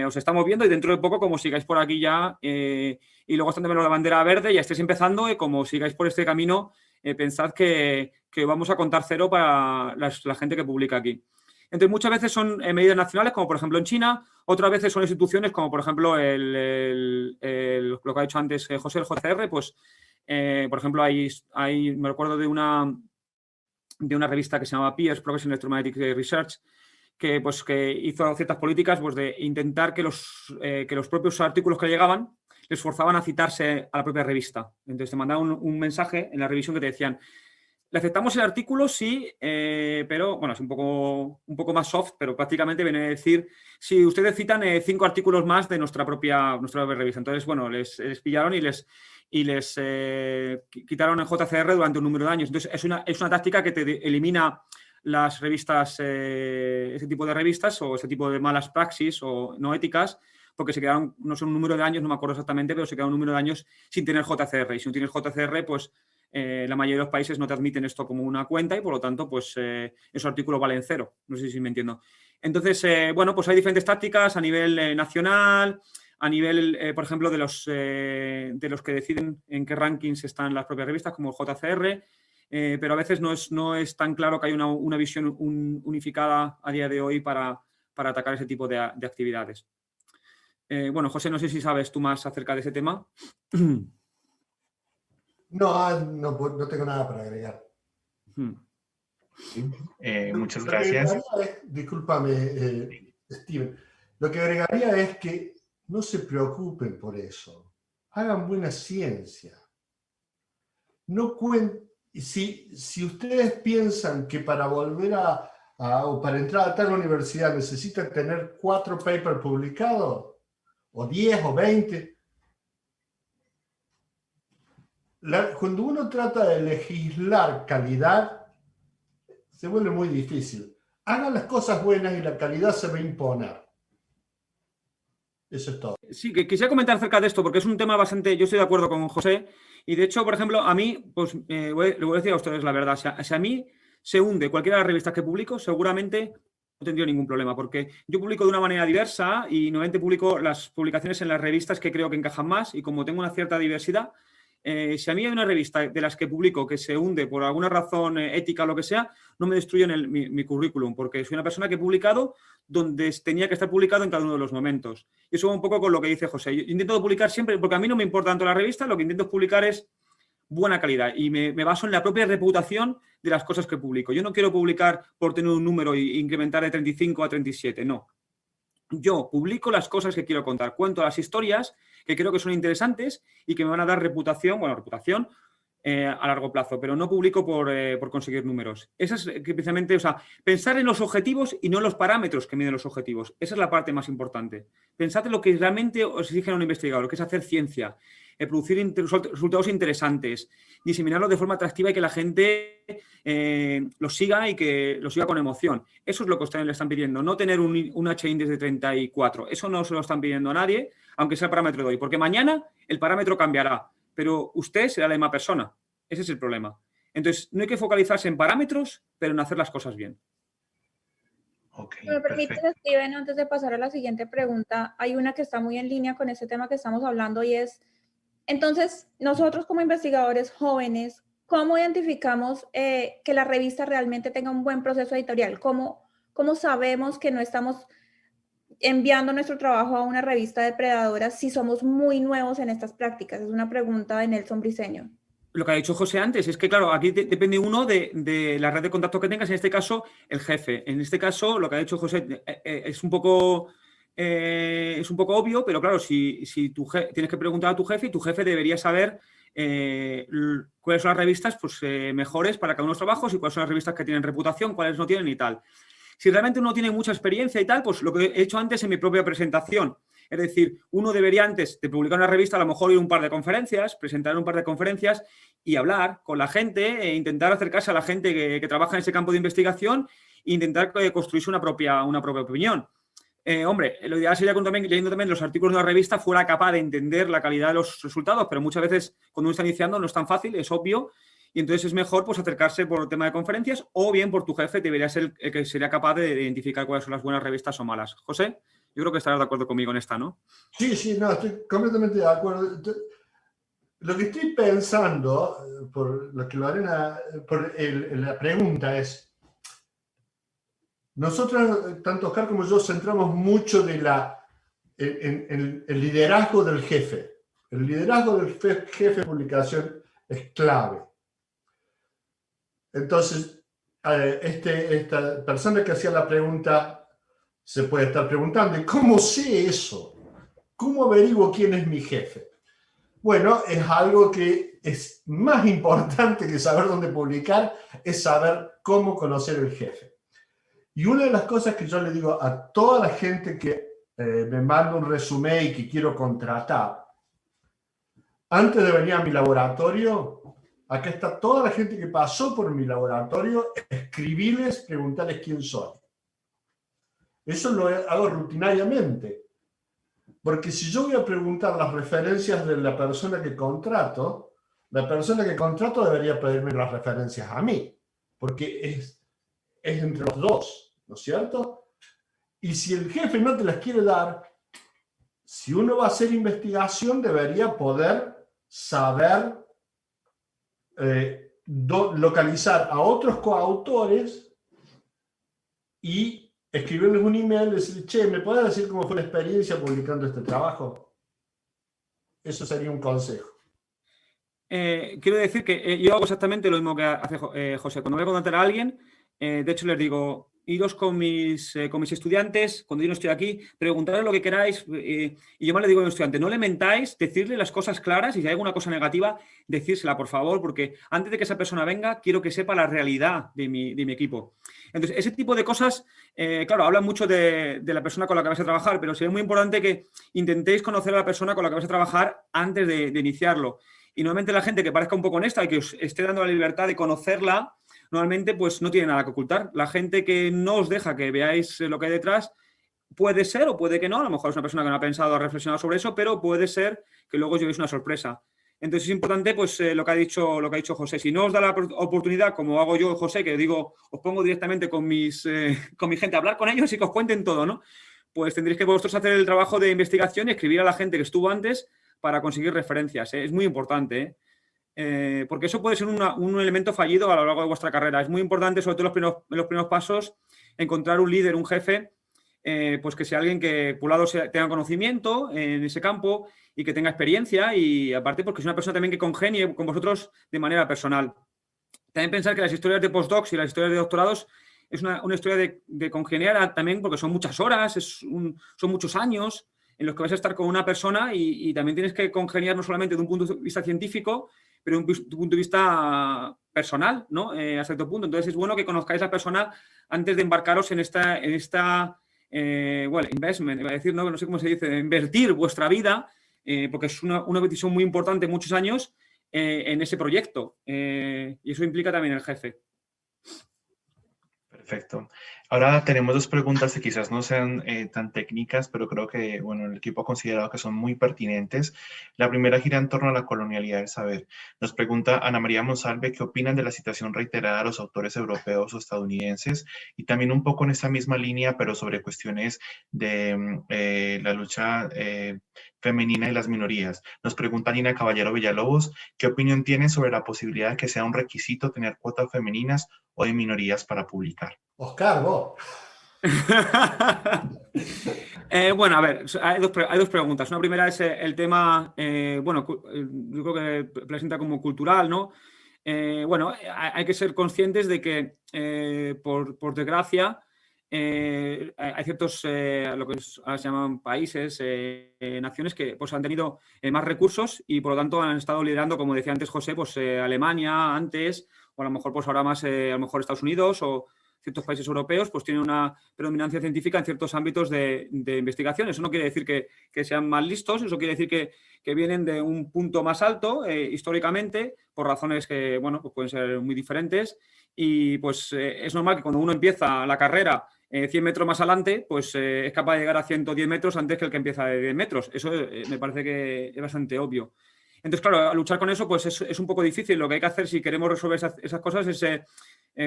os estamos viendo y dentro de poco, como sigáis por aquí ya, y luego están también la bandera verde, ya estáis empezando, y como sigáis por este camino, pensad que vamos a contar cero para la gente que publica aquí. Entonces, muchas veces son medidas nacionales, como por ejemplo en China, otras veces son instituciones como por ejemplo lo que ha dicho antes José, el JCR, pues por ejemplo me recuerdo de una revista que se llamaba PIERS, Progress in Electromagnetic Research, que hizo ciertas políticas pues, de intentar que los propios artículos que llegaban les forzaban a citarse a la propia revista. Entonces te mandaban un mensaje en la revisión que te decían: le aceptamos el artículo, sí, pero, bueno, es un poco más soft, pero prácticamente viene a decir, si ustedes citan 5 artículos más de nuestra propia revista. Entonces, bueno, les pillaron y les quitaron el JCR durante un número de años. Entonces, es una táctica que te elimina las revistas, ese tipo de revistas o ese tipo de malas praxis o no éticas, porque se quedaron, no sé un número de años, no me acuerdo exactamente, pero se quedaron un número de años sin tener JCR. Y si no tienes JCR, pues la mayoría de los países no te admiten esto como una cuenta y por lo tanto, pues esos artículos valen cero. No sé si me entiendo. Entonces, bueno, pues hay diferentes tácticas a nivel nacional, a nivel, por ejemplo, de los que deciden en qué rankings están las propias revistas, como el JCR, pero a veces no es tan claro que hay una visión unificada a día de hoy para atacar ese tipo de actividades. Bueno, José, no sé si sabes tú más acerca de ese tema. No tengo nada para agregar. Muchas gracias. Discúlpame, Steven. Lo que agregaría es que no se preocupen por eso. Hagan buena ciencia. No si ustedes piensan que para volver o para entrar a tal universidad necesitan tener 4 papers publicados, o 10 o 20, cuando uno trata de legislar calidad, se vuelve muy difícil. Hagan las cosas buenas y la calidad se va a imponer. Eso es todo. Sí, que quisiera comentar acerca de esto, porque es un tema bastante... Yo estoy de acuerdo con José, y de hecho, por ejemplo, a mí, pues le voy a decir a ustedes la verdad, si a mí se hunde cualquiera de las revistas que publico, seguramente no tendría ningún problema, porque yo publico de una manera diversa y normalmente publico las publicaciones en las revistas que creo que encajan más, y como tengo una cierta diversidad, si a mí hay una revista de las que publico que se hunde por alguna razón ética o lo que sea, no me destruyen mi currículum, porque soy una persona que he publicado donde tenía que estar publicado en cada uno de los momentos. Y eso va un poco con lo que dice José. Yo intento publicar siempre, porque a mí no me importa tanto la revista, lo que intento publicar es buena calidad y me baso en la propia reputación de las cosas que publico. Yo no quiero publicar por tener un número e incrementar de 35 a 37, no. Yo publico las cosas que quiero contar, cuento las historias que creo que son interesantes y que me van a dar reputación a largo plazo, pero no publico por conseguir números. Esa es precisamente, o sea, pensar en los objetivos y no en los parámetros que miden los objetivos. Esa es la parte más importante. Pensad en lo que realmente os exige a un investigador, que es hacer ciencia, producir resultados interesantes, diseminarlos de forma atractiva y que la gente los siga y que los siga con emoción. Eso es lo que ustedes le están pidiendo, no tener un H-index de 34. Eso no se lo están pidiendo a nadie, aunque sea el parámetro de hoy, porque mañana el parámetro cambiará, pero usted será la misma persona. Ese es el problema. Entonces, no hay que focalizarse en parámetros, pero en hacer las cosas bien. Si me permites, Steven, antes de pasar a la siguiente pregunta, hay una que está muy en línea con este tema que estamos hablando y es, entonces, nosotros como investigadores jóvenes, ¿cómo identificamos que la revista realmente tenga un buen proceso editorial? ¿Cómo sabemos que no estamos enviando nuestro trabajo a una revista depredadora si somos muy nuevos en estas prácticas? Es una pregunta de Nelson Briceño. Lo que ha dicho José antes es que, claro, aquí depende uno de la red de contacto que tengas, en este caso, el jefe. En este caso, lo que ha dicho José es un poco es un poco obvio, pero claro, si tienes que preguntar a tu jefe y tu jefe debería saber cuáles son las revistas pues, mejores para cada uno de los trabajos y cuáles son las revistas que tienen reputación, cuáles no tienen y tal. Si realmente uno tiene mucha experiencia y tal, pues lo que he hecho antes en mi propia presentación. Es decir, uno debería antes de publicar una revista a lo mejor ir a un par de conferencias, presentar un par de conferencias y hablar con la gente e intentar acercarse a la gente que trabaja en ese campo de investigación e intentar construirse una propia opinión. Hombre, lo ideal sería que leyendo también los artículos de una revista fuera capaz de entender la calidad de los resultados, pero muchas veces cuando uno está iniciando no es tan fácil, es obvio, y entonces es mejor pues, acercarse por el tema de conferencias o bien por tu jefe, debería ser el que sería capaz de identificar cuáles son las buenas revistas o malas. José, yo creo que estarás de acuerdo conmigo en esta, ¿no? Sí, no, estoy completamente de acuerdo. Lo que estoy pensando, por lo que Lorena, la pregunta es, nosotros, tanto Oscar como yo, centramos mucho en el liderazgo del jefe. El liderazgo del jefe de publicación es clave. Entonces, esta persona que hacía la pregunta se puede estar preguntando, ¿cómo sé eso? ¿Cómo averiguo quién es mi jefe? Bueno, es algo que es más importante que saber dónde publicar, es saber cómo conocer el jefe. Y una de las cosas que yo le digo a toda la gente que me manda un resumen y que quiero contratar, antes de venir a mi laboratorio, acá está toda la gente que pasó por mi laboratorio, escribirles, preguntarles quién soy. Eso lo hago rutinariamente. Porque si yo voy a preguntar las referencias de la persona que contrato debería pedirme las referencias a mí, porque es entre los dos. ¿No es cierto? Y si el jefe no te las quiere dar, si uno va a hacer investigación, debería poder saber localizar a otros coautores y escribirles un email y decir, che, ¿me puedes decir cómo fue la experiencia publicando este trabajo? Eso sería un consejo. Quiero decir que yo hago exactamente lo mismo que hace José. Cuando voy a contratar a alguien, de hecho les digo, iros con mis estudiantes, cuando yo no estoy aquí, preguntadles lo que queráis, y yo más le digo a los estudiantes, no le mentáis, decirle las cosas claras y si hay alguna cosa negativa, decírsela, por favor, porque antes de que esa persona venga, quiero que sepa la realidad de mi equipo. Entonces, ese tipo de cosas, claro, hablan mucho de la persona con la que vais a trabajar, pero sería muy importante que intentéis conocer a la persona con la que vais a trabajar antes de iniciarlo. Y normalmente la gente que parezca un poco honesta y que os esté dando la libertad de conocerla, normalmente pues no tiene nada que ocultar. La gente que no os deja que veáis lo que hay detrás puede ser o puede que no, a lo mejor es una persona que no ha pensado o ha reflexionado sobre eso, pero puede ser que luego os llevéis una sorpresa. Entonces es importante pues lo que ha dicho José. Si no os da la oportunidad, como hago yo, José, que digo, os pongo directamente con mi gente a hablar con ellos y que os cuenten todo, ¿no? Pues tendréis que vosotros hacer el trabajo de investigación y escribir a la gente que estuvo antes para conseguir referencias. Es muy importante, porque eso puede ser un elemento fallido a lo largo de vuestra carrera. Es muy importante, sobre todo en los primeros pasos, encontrar un líder, un jefe, pues que sea alguien que por un lado tenga conocimiento en ese campo y que tenga experiencia y aparte porque es una persona también que congenie con vosotros de manera personal. También pensar que las historias de postdocs y las historias de doctorados es una historia de congeniar también porque son muchas horas, son muchos años en los que vas a estar con una persona y también tienes que congeniar no solamente de un punto de vista científico, pero de un punto de vista personal, ¿no? A cierto punto. Entonces es bueno que conozcáis a la persona antes de embarcaros en esta investment, iba a decir, no sé cómo se dice, invertir vuestra vida, porque es una decisión muy importante, muchos años, en ese proyecto. Y eso implica también el jefe. Perfecto. Ahora tenemos dos preguntas que quizás no sean tan técnicas, pero creo que bueno, el equipo ha considerado que son muy pertinentes. La primera gira en torno a la colonialidad del saber. Nos pregunta Ana María Monsalve qué opinan de la citación reiterada a los autores europeos o estadounidenses y también un poco en esa misma línea, pero sobre cuestiones de la lucha femenina y las minorías. Nos pregunta Nina Caballero Villalobos qué opinión tiene sobre la posibilidad de que sea un requisito tener cuotas femeninas o de minorías para publicar. Oscar, vos. Bueno, a ver, hay dos preguntas. Una primera es el tema, yo creo que presenta como cultural, ¿no? Hay que ser conscientes de que, por desgracia, hay ciertos, lo que ahora se llaman países, naciones que pues, han tenido más recursos y por lo tanto han estado liderando, como decía antes José, pues Alemania antes, o a lo mejor pues ahora más a lo mejor Estados Unidos o ciertos países europeos, pues tienen una predominancia científica en ciertos ámbitos de investigación. Eso no quiere decir que sean más listos, eso quiere decir que vienen de un punto más alto históricamente, por razones que, bueno, pues pueden ser muy diferentes. Y pues es normal que cuando uno empieza la carrera 100 metros más adelante, pues es capaz de llegar a 110 metros antes que el que empieza de 10 metros. Eso me parece que es bastante obvio. Entonces, claro, a luchar con eso pues es un poco difícil. Lo que hay que hacer si queremos resolver esas cosas es,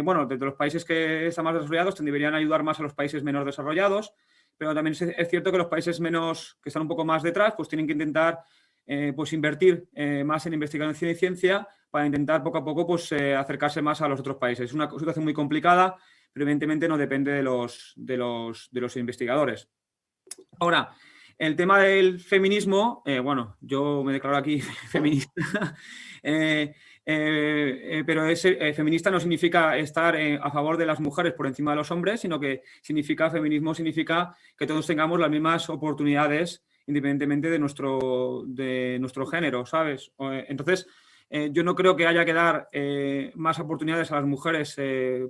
bueno, desde los países que están más desarrollados deberían ayudar más a los países menos desarrollados, pero también es cierto que los países que están un poco más detrás, pues tienen que intentar pues invertir más en investigación y ciencia para intentar poco a poco pues, acercarse más a los otros países. Es una situación muy complicada, pero evidentemente no depende de los investigadores. Ahora, el tema del feminismo, bueno, yo me declaro aquí feminista, pero feminista no significa estar a favor de las mujeres por encima de los hombres, sino que feminismo significa que todos tengamos las mismas oportunidades independientemente de nuestro género, ¿sabes? Entonces, yo no creo que haya que dar más oportunidades a las mujeres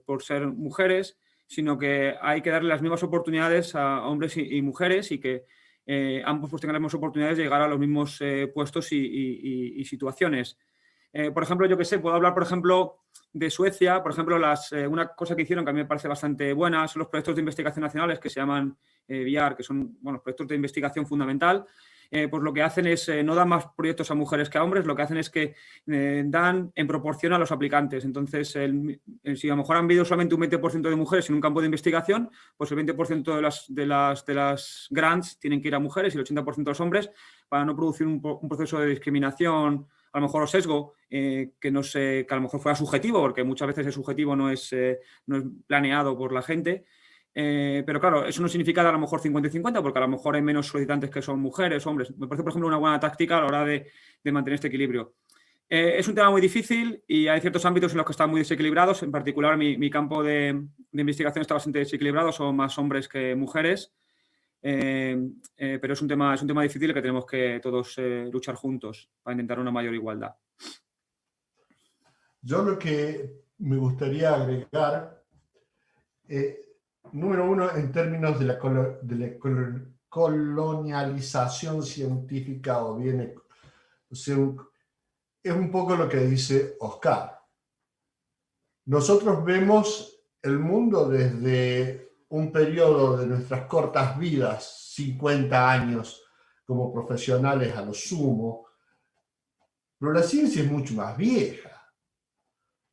por ser mujeres, sino que hay que darle las mismas oportunidades a hombres y mujeres y que ambos pues, tengan las mismas oportunidades de llegar a los mismos puestos y situaciones. Por ejemplo, yo que sé, puedo hablar, por ejemplo, de Suecia. Por ejemplo, una cosa que hicieron que a mí me parece bastante buena son los proyectos de investigación nacionales que se llaman VIAR, que son bueno, proyectos de investigación fundamental. Pues lo que hacen es, no dan más proyectos a mujeres que a hombres, lo que hacen es que dan en proporción a los aplicantes. Entonces, si a lo mejor han habido solamente un 20% de mujeres en un campo de investigación, pues el 20% de las grants tienen que ir a mujeres y el 80% a los hombres para no producir un proceso de discriminación, a lo mejor o sesgo, que a lo mejor fuera subjetivo, porque muchas veces el subjetivo no es planeado por la gente. Pero claro, eso no significa a lo mejor 50 y 50, porque a lo mejor hay menos solicitantes que son mujeres, hombres. Me parece, por ejemplo, una buena táctica a la hora de mantener este equilibrio. Es un tema muy difícil y hay ciertos ámbitos en los que están muy desequilibrados. En particular, mi campo de investigación está bastante desequilibrado, son más hombres que mujeres. Pero es un tema difícil que tenemos que todos luchar juntos para intentar una mayor igualdad. Yo lo que me gustaría agregar, número uno, en términos de la colonialización científica o bien, o sea, es un poco lo que dice Oscar. Nosotros vemos el mundo desde un periodo de nuestras cortas vidas, 50 años como profesionales a lo sumo, pero la ciencia es mucho más vieja.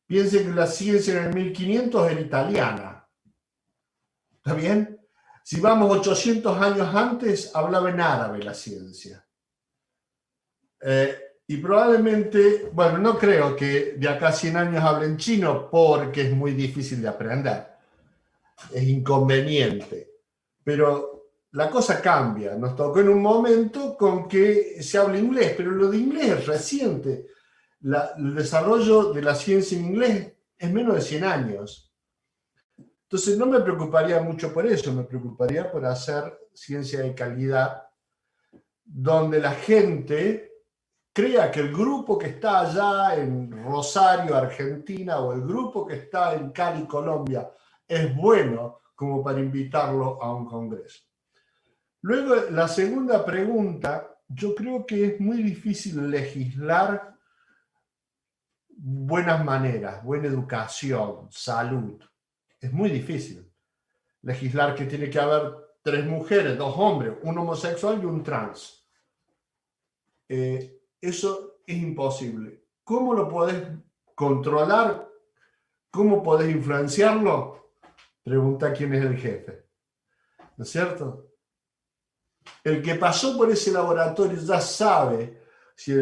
Piensen que la ciencia en el 1500 era italiana. ¿Está bien? Si vamos 800 años antes, hablaba en árabe la ciencia. Y probablemente, bueno, no creo que de acá a 100 años hablen chino porque es muy difícil de aprender. Es inconveniente. Pero la cosa cambia. Nos tocó en un momento con que se habla inglés, pero lo de inglés es reciente. El desarrollo de la ciencia en inglés es menos de 100 años. Entonces no me preocuparía mucho por eso, me preocuparía por hacer ciencia de calidad donde la gente crea que el grupo que está allá en Rosario, Argentina, o el grupo que está en Cali, Colombia, es bueno como para invitarlo a un congreso. Luego, la segunda pregunta, yo creo que es muy difícil legislar buenas maneras, buena educación, salud. Es muy difícil legislar que tiene que haber 3 mujeres, 2 hombres, un homosexual y un trans. Eso es imposible. ¿Cómo lo podés controlar? ¿Cómo podés influenciarlo? Pregunta quién es el jefe. ¿No es cierto? El que pasó por ese laboratorio ya sabe si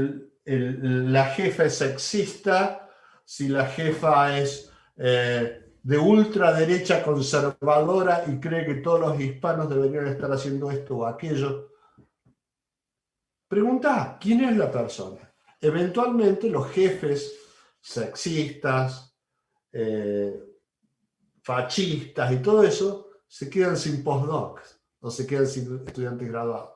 la jefa es sexista, si la jefa es de ultraderecha conservadora y cree que todos los hispanos deberían estar haciendo esto o aquello. Pregunta, ¿quién es la persona? Eventualmente los jefes sexistas, fascistas y todo eso se quedan sin postdocs o se quedan sin estudiantes graduados.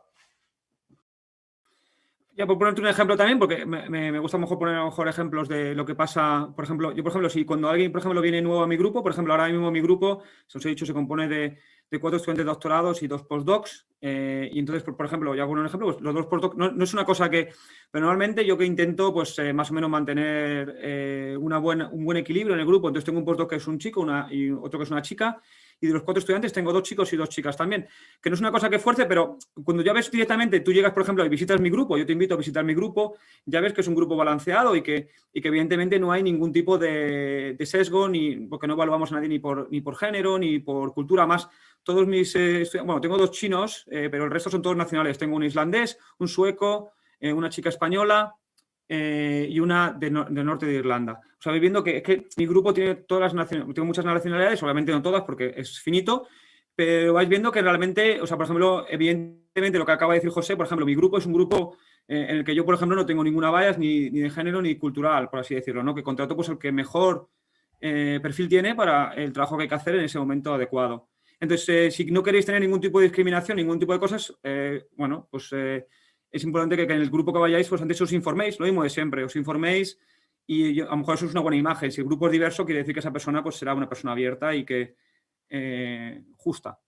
Ya, por ponerte un ejemplo también, porque me gusta mejor poner a lo mejor ejemplos de lo que pasa, por ejemplo, yo por ejemplo, si cuando alguien, por ejemplo, viene nuevo a mi grupo, por ejemplo, ahora mismo mi grupo, se os he dicho, se compone de 4 estudiantes de doctorados y 2 postdocs, y entonces, por ejemplo, ya pongo un ejemplo, pues los 2 postdocs, no es una cosa que, pero normalmente yo que intento, pues más o menos mantener un buen equilibrio en el grupo, entonces tengo un postdoc que es un chico y otro que es una chica, y de los 4 estudiantes tengo 2 chicos y 2 chicas también, que no es una cosa que fuerce, pero cuando ya ves directamente, tú llegas, por ejemplo, y visitas mi grupo, yo te invito a visitar mi grupo, ya ves que es un grupo balanceado y que evidentemente no hay ningún tipo de sesgo, porque no evaluamos a nadie ni por género, ni por cultura, más todos mis bueno, tengo 2 chinos, pero el resto son todos nacionales, tengo un islandés, un sueco, una chica española, y una del norte de Irlanda. O sea, vais viendo que, es que mi grupo tiene todas las nacionalidades, tengo muchas nacionalidades, obviamente no todas porque es finito, pero vais viendo que realmente, o sea, por ejemplo, evidentemente lo que acaba de decir José, por ejemplo, mi grupo es un grupo en el que yo, por ejemplo, no tengo ninguna bias ni de género ni cultural, por así decirlo, ¿no? Que contrato pues el que mejor perfil tiene para el trabajo que hay que hacer en ese momento adecuado. Entonces, si no queréis tener ningún tipo de discriminación, ningún tipo de cosas, bueno, pues es importante que en el grupo que vayáis, pues antes os informéis, lo mismo de siempre, os informéis y a lo mejor eso es una buena imagen. Si el grupo es diverso, quiere decir que esa persona pues será una persona abierta y que justa.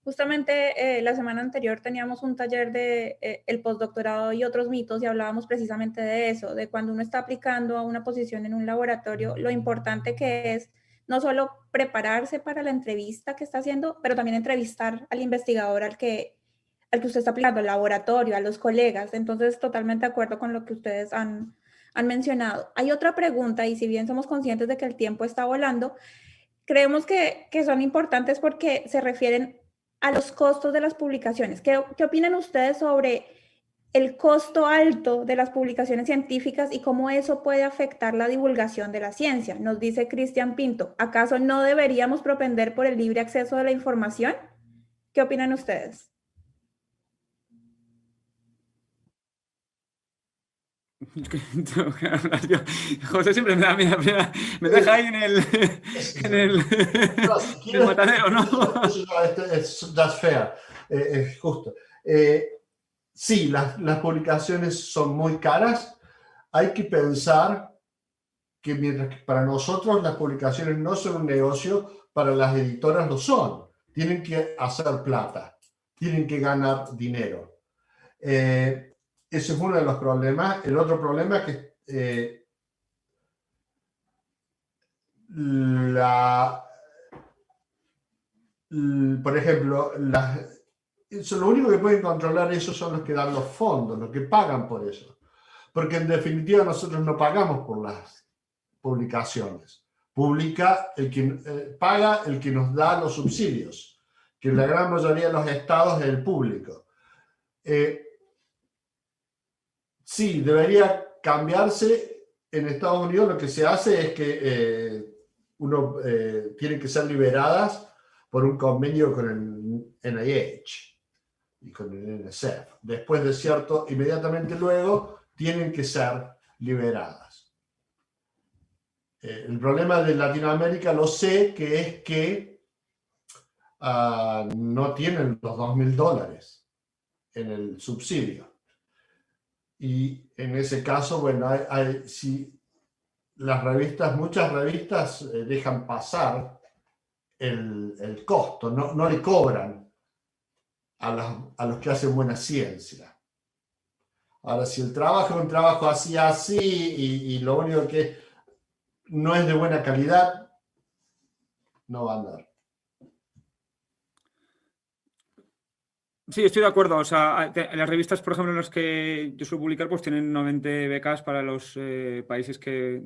Justamente la semana anterior teníamos un taller de el postdoctorado y otros mitos y hablábamos precisamente de eso, de cuando uno está aplicando a una posición en un laboratorio, lo importante que es no solo prepararse para la entrevista que está haciendo, pero también entrevistar al investigador al que usted está aplicando, al laboratorio, a los colegas. Entonces, totalmente de acuerdo con lo que ustedes han mencionado. Hay otra pregunta, y si bien somos conscientes de que el tiempo está volando, creemos que son importantes porque se refieren a los costos de las publicaciones. ¿Qué opinan ustedes sobre el costo alto de las publicaciones científicas y cómo eso puede afectar la divulgación de la ciencia? Nos dice Cristian Pinto, ¿acaso no deberíamos propender por el libre acceso de la información? ¿Qué opinan ustedes? José siempre me deja ahí en el matadero, ¿no? That's fair, es justo. Sí, las publicaciones son muy caras. Hay que pensar que mientras que para nosotros las publicaciones no son un negocio, para las editoras lo son. Tienen que hacer plata, tienen que ganar dinero. Ese es uno de los problemas. El otro problema es que por ejemplo, lo único que pueden controlar eso son los que dan los fondos, los que pagan por eso. Porque en definitiva nosotros no pagamos por las publicaciones. Paga el que nos da los subsidios, que en la gran mayoría de los estados es el público. Sí, debería cambiarse. En Estados Unidos lo que se hace es que tienen que ser liberadas por un convenio con el NIH y con el NSF. Después de cierto, inmediatamente luego, tienen que ser liberadas. El problema de Latinoamérica lo sé, que es que no tienen los $2.000 en el subsidio. Y en ese caso, bueno, si muchas revistas dejan pasar el costo, no le cobran a los que hacen buena ciencia. Ahora, si el trabajo es un trabajo así, y lo único que no es de buena calidad, no va a andar. Sí, estoy de acuerdo. O sea, las revistas, por ejemplo, en las que yo suelo publicar, pues tienen 90 becas para los países que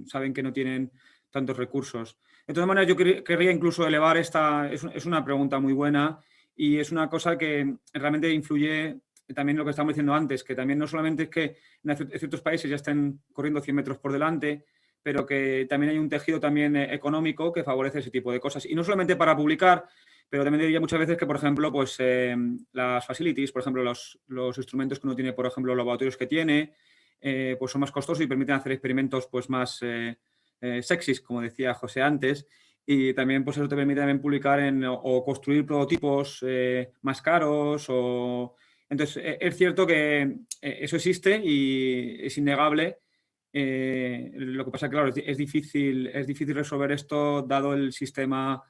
saben que no tienen tantos recursos. De todas maneras, yo querría incluso elevar es una pregunta muy buena y es una cosa que realmente influye también en lo que estábamos diciendo antes, que también no solamente es que en ciertos países ya estén corriendo 100 metros por delante, pero que también hay un tejido también económico que favorece ese tipo de cosas. Y no solamente para publicar, pero también diría muchas veces que, por ejemplo, pues las facilities, por ejemplo, los instrumentos que uno tiene, por ejemplo, los laboratorios que tiene, pues son más costosos y permiten hacer experimentos pues más sexys, como decía José antes. y también pues eso te permite también publicar o construir prototipos más caros. Entonces, es cierto que eso existe y es innegable. Lo que pasa es que, claro, es difícil resolver esto dado el sistema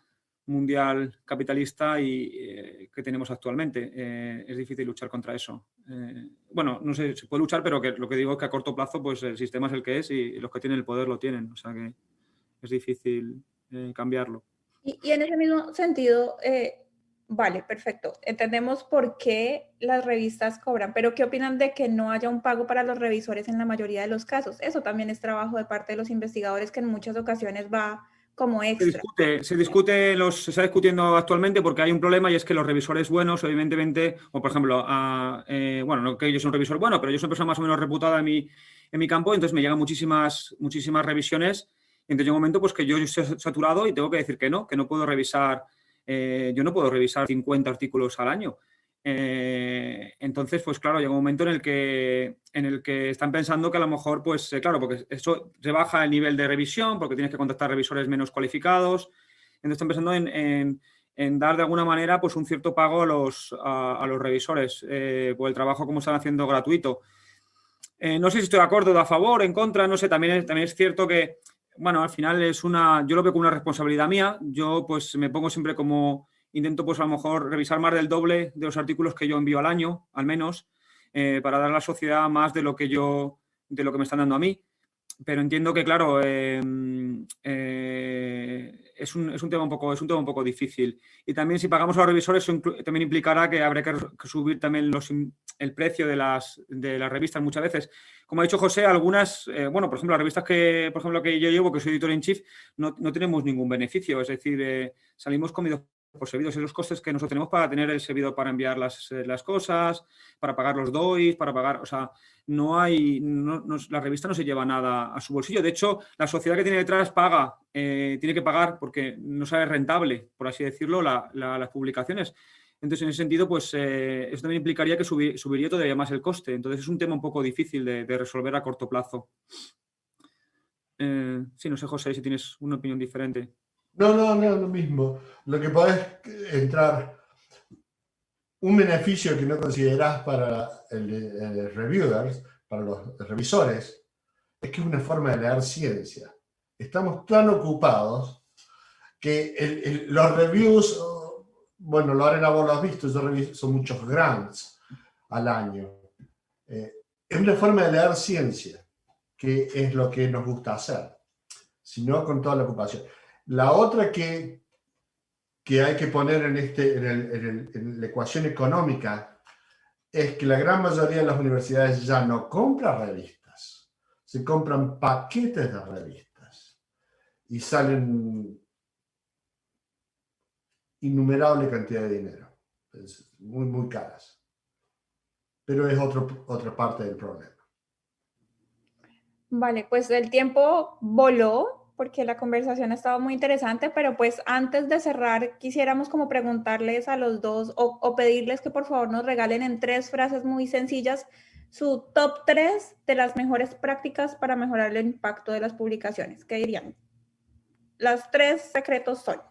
mundial capitalista que tenemos actualmente. Es difícil luchar contra eso. Bueno, no sé, se puede luchar, pero lo que digo es que a corto plazo pues el sistema es el que es y los que tienen el poder lo tienen. O sea que es difícil cambiarlo. Y en ese mismo sentido, vale, perfecto. Entendemos por qué las revistas cobran, pero ¿qué opinan de que no haya un pago para los revisores en la mayoría de los casos? Eso también es trabajo de parte de los investigadores que en muchas ocasiones va como extra. Se está discutiendo actualmente porque hay un problema y es que los revisores buenos, evidentemente, o por ejemplo, bueno, no que yo sea un revisor bueno, pero yo soy una persona más o menos reputada en mi campo, entonces me llegan muchísimas revisiones. Entonces llega un momento pues que yo estoy saturado y tengo que decir que no puedo revisar, yo no puedo revisar 50 artículos al año. Entonces, pues claro, llega un momento en el que están pensando que a lo mejor, pues claro, porque eso rebaja el nivel de revisión, porque tienes que contactar revisores menos cualificados. Entonces están pensando en dar de alguna manera pues un cierto pago a los revisores por el trabajo como están haciendo gratuito. No sé si estoy de acuerdo, de a favor, en contra, no sé, también es cierto que bueno, al final yo lo veo como una responsabilidad mía. Yo pues me pongo siempre intento pues a lo mejor revisar más del doble de los artículos que yo envío al año, al menos, para dar a la sociedad más de lo que me están dando a mí. Pero entiendo que, claro, es un tema un poco difícil. Y también si pagamos a los revisores, eso también implicará que habrá que subir también el precio de las revistas muchas veces. Como ha dicho José, algunas, bueno, por ejemplo, las revistas que yo llevo, que soy editor en chief, no tenemos ningún beneficio. Es decir, salimos comidos por servidores y los costes que nosotros tenemos para tener el servidor para enviar las cosas, para pagar los DOIs, para pagar, o sea, la revista no se lleva nada a su bolsillo. De hecho, la sociedad que tiene detrás tiene que pagar porque no sale rentable, por así decirlo, las publicaciones. Entonces, en ese sentido, pues eso también implicaría que subiría todavía más el coste. Entonces, es un tema un poco difícil de resolver a corto plazo. Sí, no sé, José, si tienes una opinión diferente. No, lo mismo. Lo que podés entrar, un beneficio que no considerás para el reviewers, para los revisores, es que es una forma de leer ciencia. Estamos tan ocupados que los reviews, bueno, Lorena, vos lo has visto, son muchos grants al año. Es una forma de leer ciencia, que es lo que nos gusta hacer, sino con toda la ocupación. La otra que hay que poner en la ecuación económica es que la gran mayoría de las universidades ya no compran revistas, se compran paquetes de revistas y salen innumerable cantidad de dinero, es muy, muy caras. Pero es otra parte del problema. Vale, pues el tiempo voló porque la conversación ha estado muy interesante, pero pues antes de cerrar quisiéramos como preguntarles a los dos o pedirles que por favor nos regalen en 3 frases muy sencillas su top 3 de las mejores prácticas para mejorar el impacto de las publicaciones. ¿Qué dirían? Los 3 secretos son.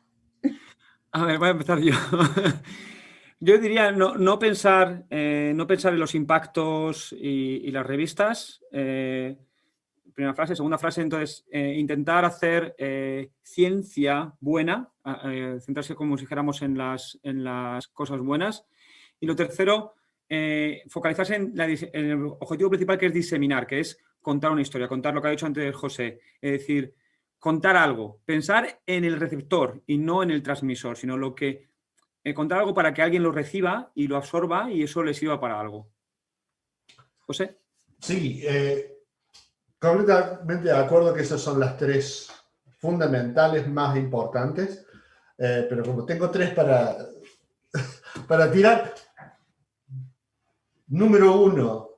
A ver, voy a empezar yo. Yo diría no pensar en los impactos y las revistas. Primera frase. Segunda frase, entonces, intentar hacer ciencia buena, centrarse como si dijéramos en las cosas buenas. Y lo tercero, focalizarse en el objetivo principal, que es diseminar, que es contar una historia, contar lo que ha dicho antes José. Es decir, contar algo, pensar en el receptor y no en el transmisor, sino contar algo para que alguien lo reciba y lo absorba y eso le sirva para algo. ¿José? Sí, completamente de acuerdo que esas son las 3 fundamentales más importantes, pero como tengo 3 para tirar, número 1,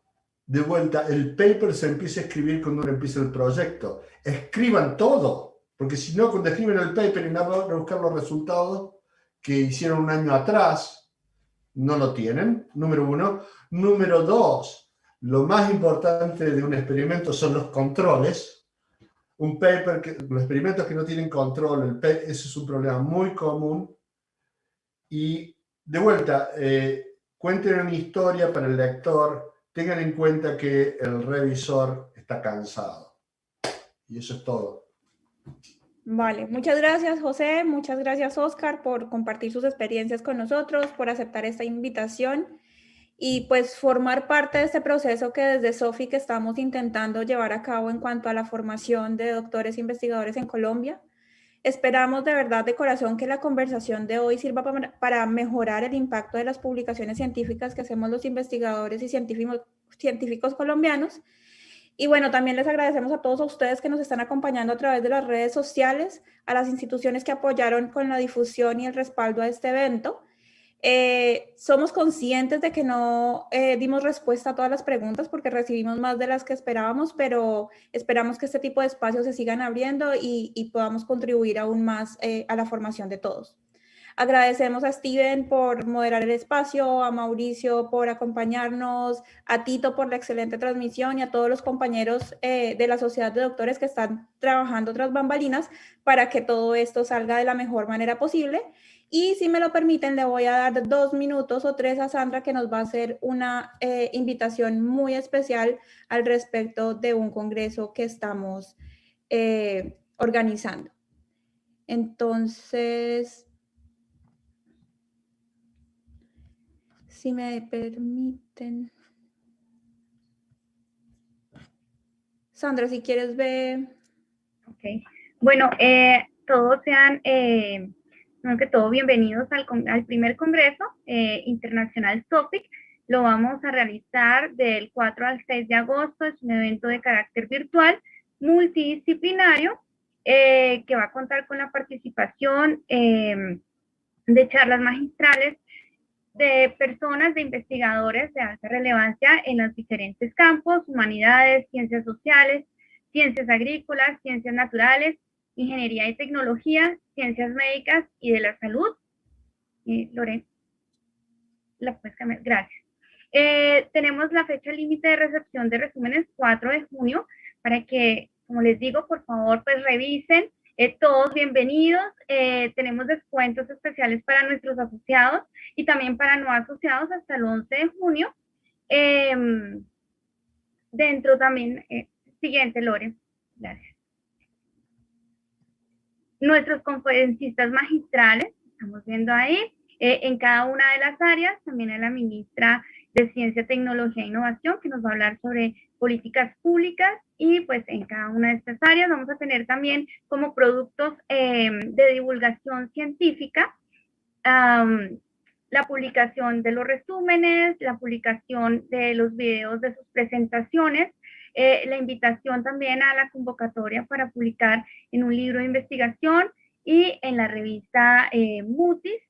de vuelta, el paper se empieza a escribir cuando uno empieza el proyecto. Escriban todo, porque si no, cuando escriben el paper y no van a buscar los resultados que hicieron un año atrás, no lo tienen, número 1. Número 2, lo más importante de un experimento son los controles. un paper, los experimentos que no tienen control, ese es un problema muy común. Y de vuelta, cuenten una historia para el lector, tengan en cuenta que el revisor está cansado. Y eso es todo. Vale, muchas gracias José, muchas gracias Oscar por compartir sus experiencias con nosotros, por aceptar esta invitación y pues formar parte de este proceso que desde SOFIC estamos intentando llevar a cabo en cuanto a la formación de doctores e investigadores en Colombia. Esperamos de verdad de corazón que la conversación de hoy sirva para mejorar el impacto de las publicaciones científicas que hacemos los investigadores y científicos colombianos. Y bueno, también les agradecemos a todos ustedes que nos están acompañando a través de las redes sociales, a las instituciones que apoyaron con la difusión y el respaldo a este evento. Somos conscientes de que no dimos respuesta a todas las preguntas porque recibimos más de las que esperábamos, pero esperamos que este tipo de espacios se sigan abriendo y podamos contribuir aún más a la formación de todos. Agradecemos a Steven por moderar el espacio, a Mauricio por acompañarnos, a Tito por la excelente transmisión y a todos los compañeros de la Sociedad de Doctores que están trabajando tras bambalinas para que todo esto salga de la mejor manera posible. Y si me lo permiten, le voy a dar 2 minutos o 3 a Sandra, que nos va a hacer una invitación muy especial al respecto de un congreso que estamos organizando. Entonces, si me permiten. Sandra, si quieres ver. Ok. Bueno, todos sean, que todos bienvenidos al primer Congreso Internacional SOFIC. Lo vamos a realizar del 4 al 6 de agosto. Es un evento de carácter virtual, multidisciplinario, que va a contar con la participación de charlas magistrales de personas, de investigadores de alta relevancia en los diferentes campos: humanidades, ciencias sociales, ciencias agrícolas, ciencias naturales, ingeniería y tecnología, ciencias médicas y de la salud. Lorena, ¿la puedes cambiar? Gracias. Tenemos la fecha límite de recepción de resúmenes 4 de junio para que, como les digo, por favor, pues revisen. Todos bienvenidos. Tenemos descuentos especiales para nuestros asociados y también para no asociados hasta el 11 de junio. Dentro también, siguiente, Lore. Gracias. Nuestros conferencistas magistrales, estamos viendo ahí, en cada una de las áreas, también a la ministra de Ciencia, Tecnología e Innovación, que nos va a hablar sobre políticas públicas, y pues en cada una de estas áreas vamos a tener también como productos de divulgación científica, la publicación de los resúmenes, la publicación de los videos de sus presentaciones, la invitación también a la convocatoria para publicar en un libro de investigación y en la revista Mutis.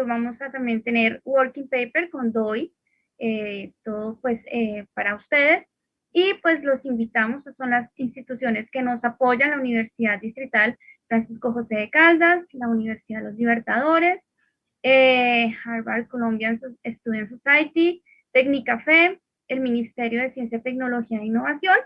Vamos a también tener working paper con DOI, todo pues para ustedes. Y pues los invitamos, son las instituciones que nos apoyan: la Universidad Distrital Francisco José de Caldas, la Universidad de los Libertadores, Harvard Colombian Student Society, Tecnicafé, el Ministerio de Ciencia, Tecnología e Innovación,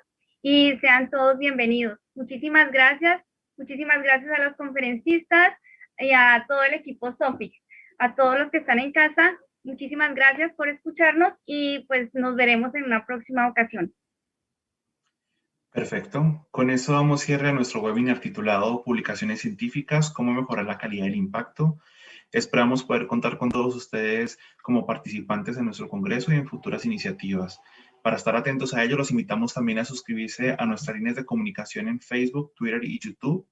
y sean todos bienvenidos. Muchísimas gracias a los conferencistas y a todo el equipo SOFIC, a todos los que están en casa. Muchísimas gracias por escucharnos y pues nos veremos en una próxima ocasión. Perfecto. Con eso damos cierre a nuestro webinar titulado Publicaciones científicas, cómo mejorar la calidad del impacto. Esperamos poder contar con todos ustedes como participantes en nuestro congreso y en futuras iniciativas. Para estar atentos a ello, los invitamos también a suscribirse a nuestras líneas de comunicación en Facebook, Twitter y YouTube.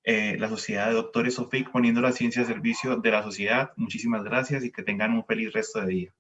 La Sociedad de Doctores SOFIC, poniendo la ciencia al servicio de la sociedad. Muchísimas gracias y que tengan un feliz resto de día.